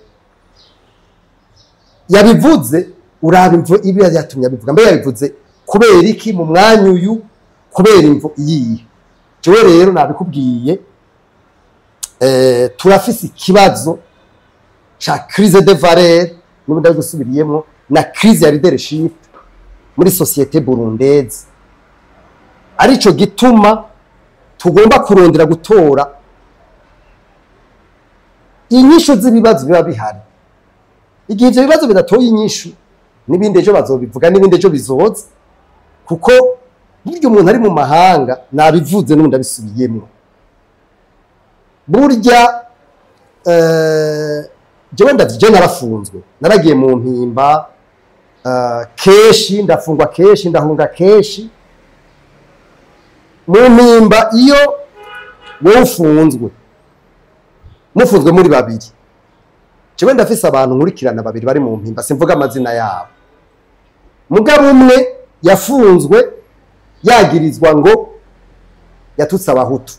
yabivuze uraba imvo ibi yatumye abivuga, mbe yabivuze kubera iki mu mwanya uyu, kubera imvo iyi. Jewe rero nabikubwiye, turafise ikibazo cha crise de valeur n'ubundi gusubiriyemo na crise ya leadership muri societe burundaise. Arico gituma tugomba kurondera gutora inyishu z'ibibazo biba bihari. Igihe ivyo bibazo bidatoye inyishu, n'ibindi ejo bazobivuga, n'ibindi ejo bizoza, kuko burya umuntu ari mu mahanga nabivuze n'ubundi abisubiyemo. Burya jewe ndavye narafunzwe, naragiye mu mpimba kenshi, ndafungwa kenshi, ndahunga kenshi. Mu mpimba iyo wowe ufunzwe, mufunzwe muri babiri, jewe ndafise abantu nkurikirana babiri bari mu mpimba, simvuga amazina yabo. Mugabo umwe yafunzwe yagirizwa ngo yatutse abahutu.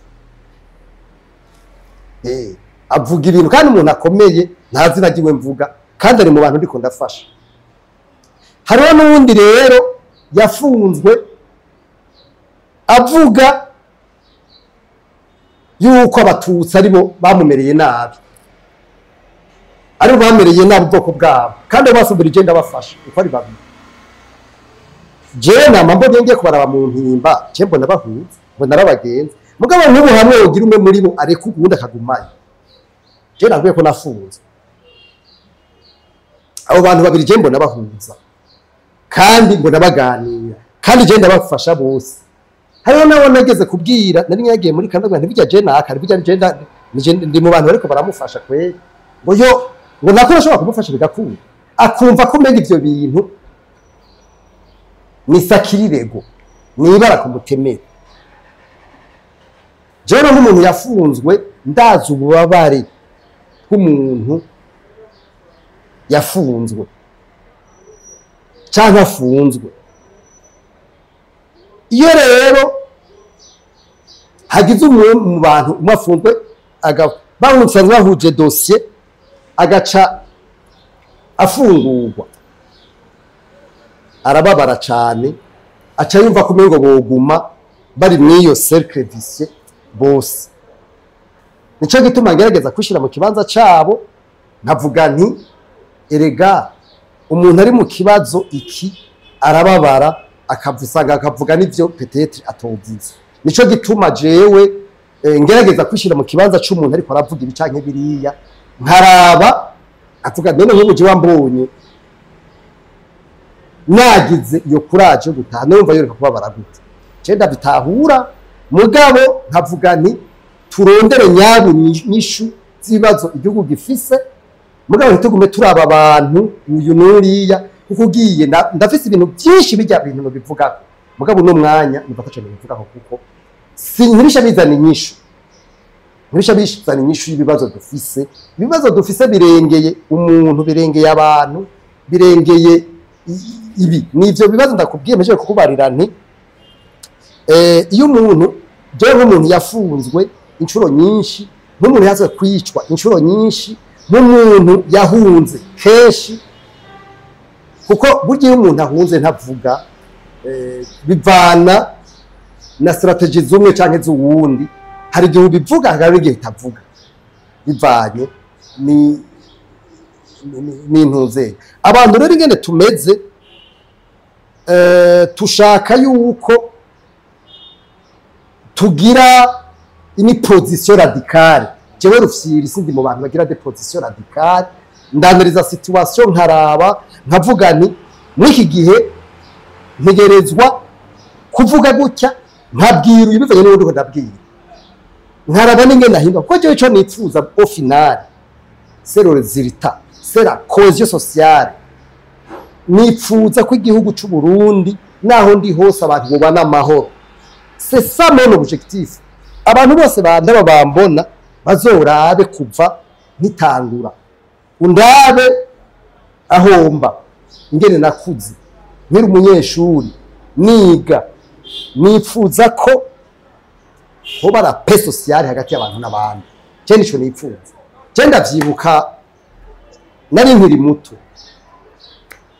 Avuga ibintu kandi umuntu akomeye, nta zina ryiwe mvuga, kandi ari mu bantu ndiko ndafasha. Hariho n'uwundi rero yafunzwe avuga yuko abatutsi aribo bamumereye nabi, aribo bamereye nabi ubwoko bwabo, kandi basubira igenda bafasha uko ari babiri. Je nama mbonye ngiye kubaraba mu mpimba, je mbona bahuze, mbona arabagenzi. Mugabo n'ubu hamwe ugira umwe muri bo areka ubundi akagumaye. Je navuye ko nafunze. Abo bantu babiri je mbona bahuza, kandi mbona baganira, kandi je ndabafasha bose. Hariho nawe nageze kubwira, nari nyagiye muri Kanada ntibijya je naka, bijya je ndi mu bantu bariko baramufasha kweli. Ngo yo ngo nakora ashobora kumufasha bigakunda. Akumva ko menya ivyo bintu ni sakirirego, ni ibara ku mutemere. Jewe nk'umuntu yafunzwe ndazi ububabare bw'umuntu yafunzwe cyangwa afunzwe. Iyo rero hagize umuntu mu bantu umafunzwe bamusanzwe bahuje dossier agaca afungurwa, arababara cyane, aca yumva ko umengo boguma bari mwiyo cercle vicieux bose. Nico gituma ngerageza kwishira mu kibanza cabo, nkavuga nti erega umuntu ari mu kibazo iki arababara akavuga n'ivyo peut-être atovuze. Nico gituma jewe ngerageza kwishira mu kibanza c'umuntu ariko aravuga ibicanke biriya, nkaraba avuga none nk'ubu je wambonye nagize iyo courage yo gutaha, numva yoreka kubabara gute. Je ndabitahura, mugabo nkavuga nti turondere nyabu nyishu zibazo igihugu gifise, mugabo ntitugume turaba abantu uyu nuriya, kuko ugiye ndafise ibintu byinshi bijya bintu no bivuga, mugabo no mwanya nibafasha bivuga kuko ntirisha bizana inyishu, ntirisha bizana inyishu y'ibibazo dufise. Ibibazo dufise birengeye umuntu, birengeye abantu, birengeye ibi. Nivyo bibazo ndakubwiye meje kukubarira nti iyo umuntu je nk'umuntu yafunzwe inshuro nyinshi, nk'umuntu yaza kwicwa inshuro nyinshi, nk'umuntu yahunze kenshi, kuko burya iyo umuntu ahunze ntavuga, bivana na strategie zumwe canke z'uwundi. Hari igihe bivuga, hari igihe itavuga, bivanye n'intuze. Abantu rero ingene tumeze, tushaka yuko tugira ini position radicale. Jewe Rufyiri sindi mu bantu bagira de position radicale, ndaniriza situation nkaraba nkavuga ni mwiki gihe ntegerezwa kuvuga gutya, nkabwira ibivanye n'ubundi ndabwira, nkaraba ninge nahimba ko jewe cyo nitfuza au final c'est le résultat, c'est la cohésion sociale. Nipfuza ko igihugu cy'u Burundi naho ndi hose abantu bobana amahoro. C'est ça mon objectif. Abantu bose bandaba bambona bazorabe kuva nitangura, undabe ahomba ingene nakuze nkiri umunyeshuri niga. Nipfuza ko hoba la paix sociale hagati y'abantu n'abandi. Je nico nipfuza. Je ndavyibuka nari nkiri muto,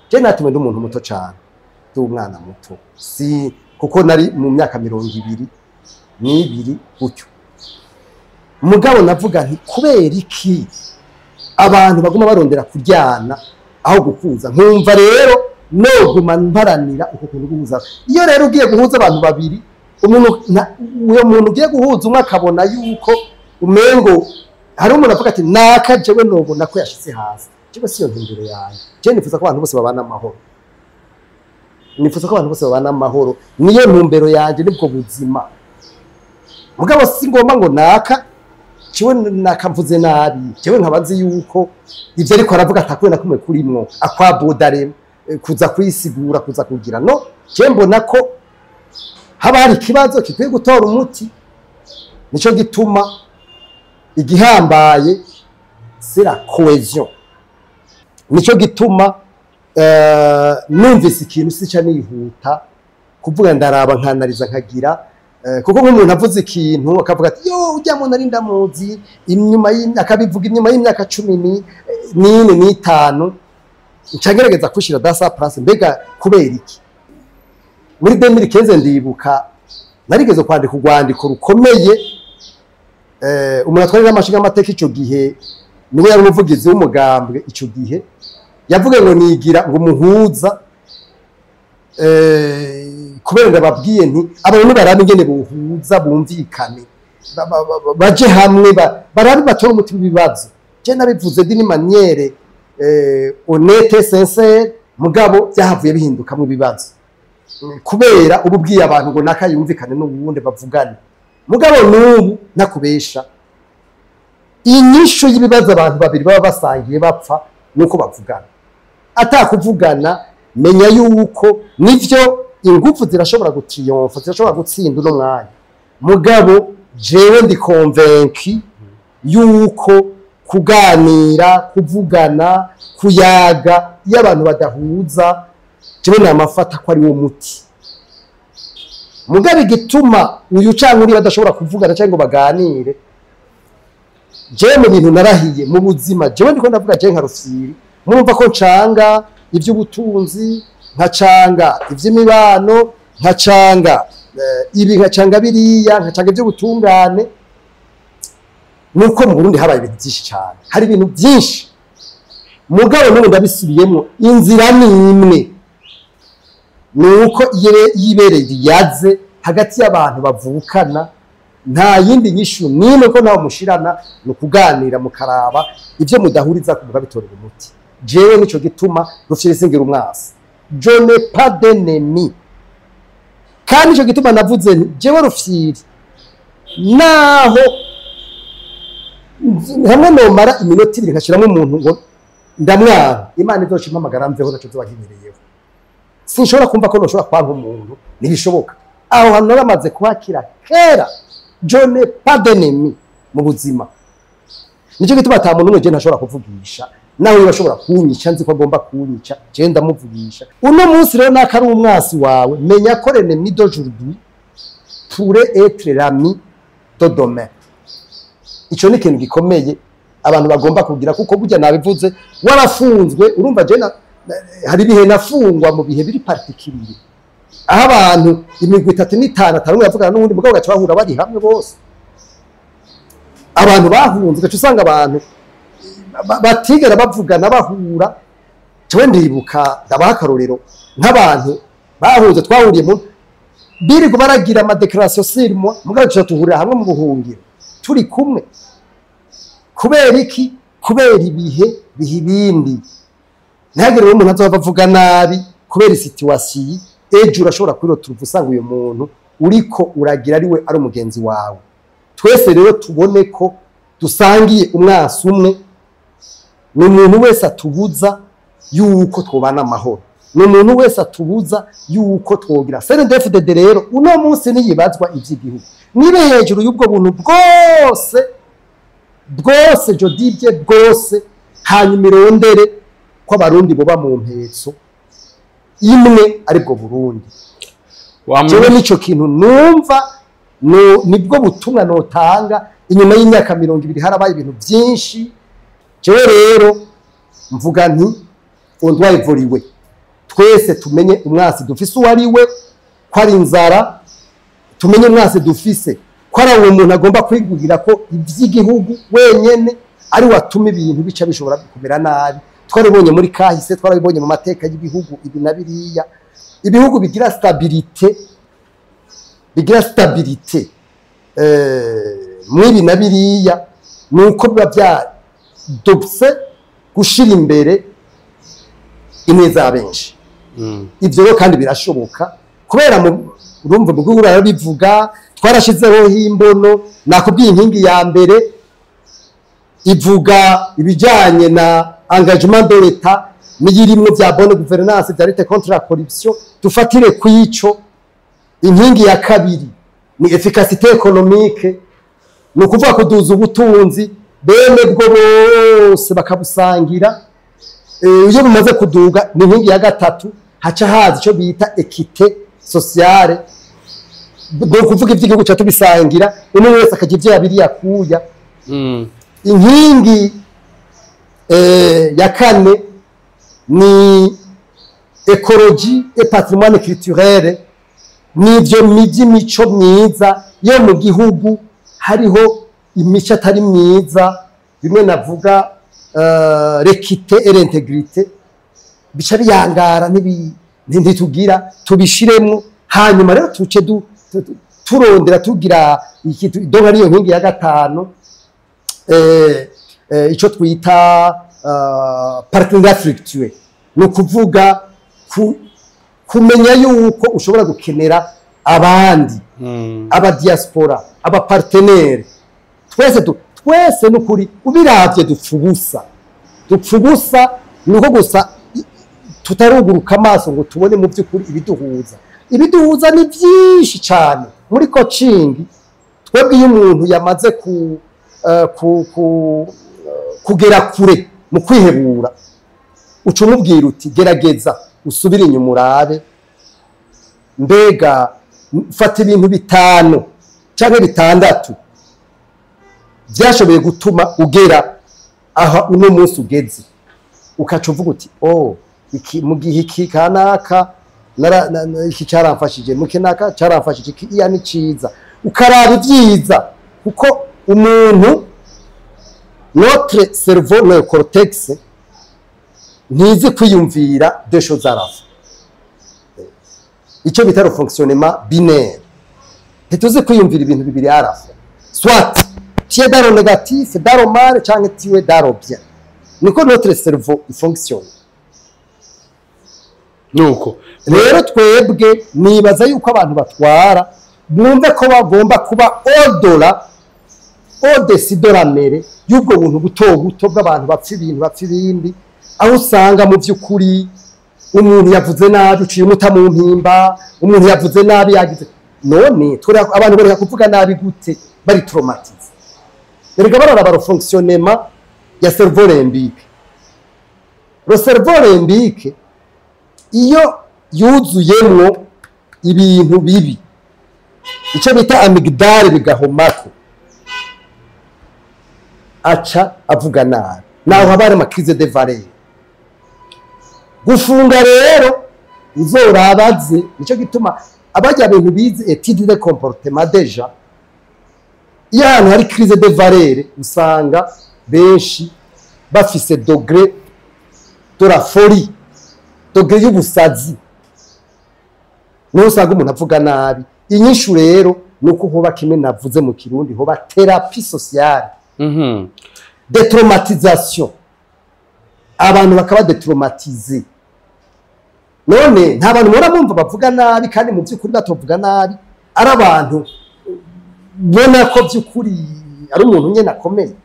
je natumwe n'umuntu muto cyane, umwana muto, si kuko nari mu myaka 22 gutyo. Mugabo navuga nti kubera iki abantu baguma barondera kuryana aho gukuza. Nkumva rero no guma mparanira uko kuntu guhuza. Iyo rero ugiye guhuza abantu babiri, uyo muntu ugiye guhuza umwe akabona yuko umengo hari umuntu avuga ati naka jewe nobona ko yashitse hasi, jewe siyo ntumbero yanjye. Je nifuza ko abantu bose babana amahoro, nifuza ko abantu bose babana amahoro, niyo ntumbero yanjye, nibwo buzima. Mugabo si ngomba ngo naka jewe nakamvuze nabi, jewe nkabazi yuko ivyo ariko aravuga atakuye nakumwe kurimwo akwabodare kuza kwisigura, kuza kugira no. Je mbona ko haba hari ikibazo kikwiye gutora umuti. Nico gituma igihambaye c'est la cohésion. Nico gituma numvise ikintu sica nihuta kuvuga ndaraba nkanariza nkagira kuko nk'umuntu avuze ikintu akavuga ati yo ujya muntu ari ndamuzi inyuma akabivuga inyuma y'imyaka 14 ncagerageza kushira dasa place mbega kubera iki muri 2015 ndibuka narigeze kwandika urwandiko rukomeye umuntu atwarira amashinga amateka ico gihe niwe yari umuvugizi w'umugambwe ico gihe yavuga ngo nigira ngo muhuza kubera ndababwiye nti abantu barabe ingene buhuza bumvikane baje hamwe barabe batora umutima ibibazo je nabivuze dini maniere honnête sincère mugabo byahavuye bihinduka mu bibazo kubera ububwiye abantu ngo nakayumvikane n'ubundi bavugane mugabo n'ubu nakubesha inyisho y'ibibazo abantu babiri baba basangiye bapfa nuko bavugana atakuvugana menya yuko nivyo ingufu zirashobora gutriyomfa zirashobora gutsinda no mwanya mugabo jewe ndi convaincu yuko kuganira kuvugana kuyaga iyo abantu badahuza jewe namafata ko ari wo muti mugabe gituma uyu canke uri badashobora kuvugana cyangwa baganire jewe mu bintu narahiye mu buzima jewe ndiko ndavuga je nka Rufyiri murumva ko ncanga ivy'ubutunzi nkacanga ivy'imibano nkacanga ibi nkacanga biriya nkacanga ivy'ubutungane nuko mu Burundi habaye ibintu byinshi cyane hari ibintu byinshi mugabo n'ubu ndabisubiyemo inzira ni imwe nuko yibereye yaze hagati y'abantu bavukana nta yindi nyishu nimwe ko naho mushirana no kuganira mukaraba ivyo mudahuriza kuvuga bitorera umuti jewe nico gituma Rufyiri singira umwasi je n'ai pas d'ennemi kandi nico gituma navuze jewe Rufyiri naho hamwe no mara iminota 2 nkashiramo umuntu ngo ndamwana Imana izoshima amagara mveho naco zobahimereyeho sinshobora kumva ko noshobora kwanga umuntu ntibishoboka aho hantu naramaze kuhakira kera je n'ai pas d'ennemi mu buzima nico gituma ata muntu je ntashobora kuvugisha nawe urashobora kunyica nzi ko agomba kunyica je ndamuvugisha uno munsi rero nakari umwasi wawe menya ko l'ennemi d'aujourd'hui pourrait être l'ami de demain ico ni ikintu gikomeye abantu bagomba kugira kuko burya nabivuze warafunzwe urumva je hari bihe nafungwa mu bihe biri particulier aho abantu imigwi 3 5 yavugana n'ubundi mugabo gaca bahura bari hamwe bose abantu bahunze gaca usanga abantu batigera bavugana bahura cyo ndibuka ndabakarorero nk'abantu bahunze twahuriye mu biri ko baragira ama declaration sirmo mugabo cyo tuhurira hamwe mu buhungiro turi kumwe kubera iki kubera ibihe bihibindi ntagire umuntu azobavuga nabi kubera situation ejo urashobora kwirota uruvusanga uyo muntu uriko uragira ari we ari umugenzi wawe twese rero tubone ko dusangiye umwasi umwe ni umuntu wese atubuza yuko twobana amahoro ni umuntu wese atubuza yuko twogira CNDD-FDD rero uno munsi niyibazwa ivy'igihugu nibe hejuru y'ubwo buntu bwose jodibye bwose hanyuma irondere ko abarundi boba mu mpetso imwe aribwo Burundi jewe nico kintu numva nibwo butumwa notanga inyuma y'imyaka 20 harabaye ibintu byinshi jewe rero mvuga nti ondwayivuriwe twese tumenye umwasi dufise uwariwe ko ari inzara tumenye umwasi dufise ko ari uwo muntu agomba kwigugira ko ivy'igihugu wenyene ari watuma ibintu bica bishobora kumera nabi twarabonye muri kahise twarabonye mu mateka y'ibihugu ibi na biriya ibihugu bigira stabilité mwibi na biriya nuko biba bya dopse gushira imbere ineza abenshi ivyo rero kandi birashoboka kubera urumva mu gihugu barabivuga twarashizeho imbono nakubwiye inkingi ya mbere ivuga ibijanye na engagement de l'État niyirimwe bya bonne gouvernance bya lutte contre la corruption dufatire kwico inkingi ya kabiri ni efficacité économique no kuvuga ko duza ubutunzi bene bwo bose bakabusangira iyo bumaze kuduga ni inkingi ya gatatu haca hazi cyo bita equité sociale do kuvuga iby'igihugu cyacu bisangira umwe wese akagira ibyo yabiri yakuya. Inkingi ya kane ni écologie et patrimoine culturel, n'ivyo mico myiza yo mu gihugu hariho imico atari myiza, bimwe navuga l'équité et l'intégrité, bica biyangara ntitugira tubishiremo, hanyuma rero tuce turondera tugira donc ariyo nkingi ya gatanu ico twita partenariat fructueux, no kuvuga kumenya yuko ushobora gukenera abandi aba diaspora aba partenaire twese n'ukuri ubiravye dupfubusa nuko gusa tutaruguruka amaso ngo tubone mu by'ukuri ibiduhuza ni byinshi cyane muri coaching. Twebwe iyo umuntu yamaze kugera kure mu kwihebura uca umubwira uti gerageza usubire inyuma urabe mbega fata ibintu 5 cyangwa 6 byashoboye gutuma ugera aha uno munsi ugeze, ukaca uvuga uti iki mu gihe iki kanaka iki cyaramfashije mu kinaka cyaramfashije iki iya ni ciza, ukaraba ibyiza kuko umuntu notre cerveau le cortex ntizi kwiyumvira des choses à la fois, icyo bita le fonctionnement binaire, ntituzi kwiyumvira ibintu bibiri à la fois, soit tu es dans le négatif dans le mal cyangwa tu es dans le bien, niko notre cerveau fonctionne. Nuko rero twebwe nibaza yuko abantu batwara bumve ko bagomba kuba au-dessus de la mere y'ubwo buntu buto bw'abantu bapfa ibindi, aho usanga mu by'ukuri umuntu yavuze nabi uciye umuta mu mpimba, umuntu yavuze nabi yagize none abantu bareka kuvuga nabi gute bari traumatize. Erega bararaba le fonctionnement ya cerveau limbique. Le cerveau limbique iyo yuzuyemwo ibintu bibi icyo bita amygdale bigahomako aca avuga nabi, naho habari ama crise de valeur. Gufunga rero uzorabaze, nicyo gituma abajya bintu bize étude de comportement déjà iyo ahantu hari crise de valeur usanga benshi bafise degré de la folie, degré y'ubusazi, niho usanga umuntu avuga nabi. Inyishu rero nuko hoba kimwe navuze mu Kirundi, hoba thérapie sociale, détraumatisation, abantu bakaba détraumatiser. None nta bantu mura bumva bavuga nabi kandi mu by'ukuri batovuga nabi, ari abantu bona ko by'ukuri ari umuntu nyene akomeye.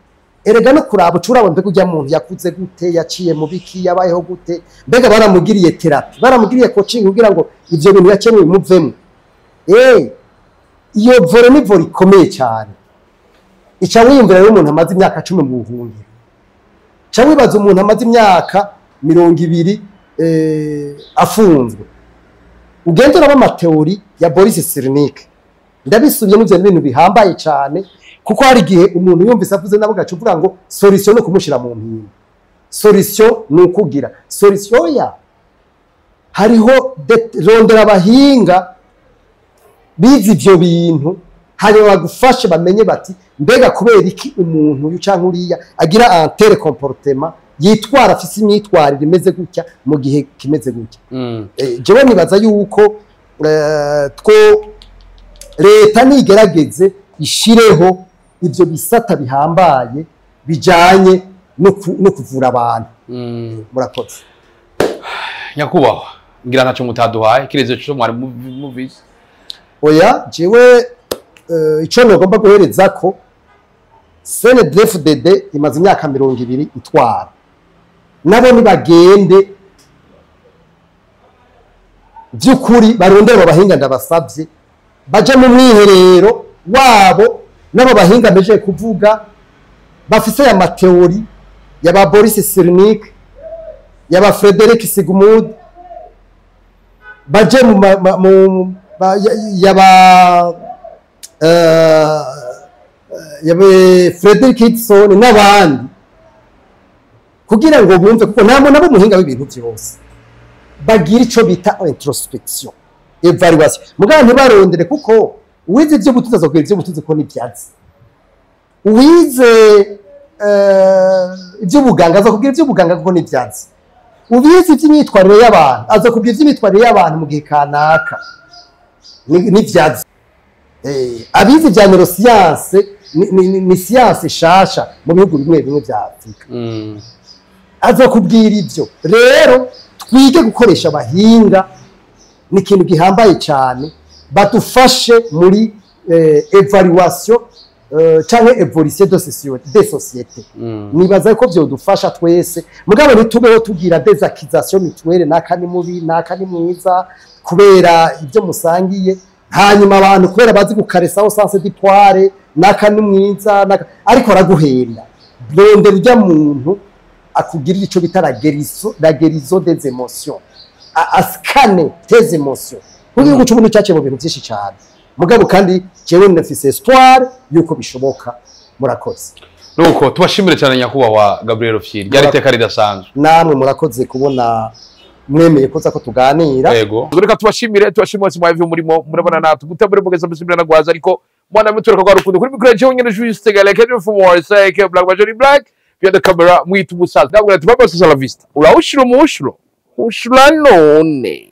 Erega no kuraba ucurabo mbega ujya muntu yakuze gute, yaciye mu biki, yabayeho gute, mbega baramugiriye therapy, baramugiriye coaching kugira ngo ivyo bintu yakemuye muvemo. Iyo vore ni vore ikomeye cyane. Ica wiyumvira rero umuntu amaze imyaka 10 mu buhungiro, ca wibaza umuntu amaze imyaka 20 afunzwe, ugendera mu mateori ya Boris Cyrulnik. Ndabisubiye n'ivyo bintu bihambaye cyane kuko hari gihe umuntu yumvise avuze nabo gacu uvuga ngo solution no kumushira mu mpinga, solution nukugira solution ya hariho rondera abahinga bizi ivyo bintu hanyuma bagufashe bamenye bati mbega kubera iki umuntu uyu canke uriya agira un tel comportement yitwara afise imyitwarire imeze gutya mu gihe kimeze gutya. Jewe nibaza yuko leta nigerageze ishireho ivyo bisata bihambaye bijanye no kuvura abantu. Murakoze. Nyakubahwa ngira ntaco mutaduhaye kirezo cyo mwari mubizi. Oya jewe ico nogomba guhereza ko CNDD-FDD imaze imyaka 20 itwara, nabo nibagende by'ukuri barondera abahinga ndabasabye baje mu mwiherero wabo nabo bahinga meje kuvuga bafise ya mateori ya ba Boris Cyrulnik ya ba Frederick Sigmund baje Frederick Kitson n'abandi kugira ngo bumve kuko nabo muhinga w'ibintu byose bagira ico bita introspection evaluation mugabo ntibarondere kuko uwize ibyo butunzi azokubwira ibyo butunzi ko n'ibyatsi uwize iby'ubuganga azakubwira iby'ubuganga ko n'ibyatsi ubizi iby'imyitwarire y'abantu azakubwira iby'imyitwarire y'abantu mu gihe kanaka n'ibyatsi abizi bya neuroscience ni science shasha mu bihugu bimwe bimwe bya Afrika azakubwira ibyo rero twige gukoresha abahinga ni ikintu gihambaye cyane badufashe muri evaluation cyangwa evolution de société nibaza ko byo dufasha twese mugabo ntitubeho tugira des accusations mutuelles naka ni mubi naka ni mwiza kubera ibyo musangiye hanyuma abantu kubera bazi gukaresaho sanse dipoire naka ni mwiza ariko araguhenda blonde rya muntu akugirira ico bita la guérison des émotions askane tes émotions kugira ngo umuntu cyace mu bintu byinshi cyane mugabo kandi jewe nafise espoir yuko bishoboka murakoze nuko tubashimire cyane nyakubahwa Gabriel Rufyiri yari teka ridasanzwe namwe murakoze kubona mwemeye koza ko tuganira yego reka tubashimire mwavyo murimo murabona natwe gutabure mugeza musimira nagwaza ariko mwana mutureka kwa rukundo kuri mikro cyo nyene juste galeke for more say que black majority black via the camera mwita umusaza ndabwo ati baba sala vista uraushira umushuro ushura none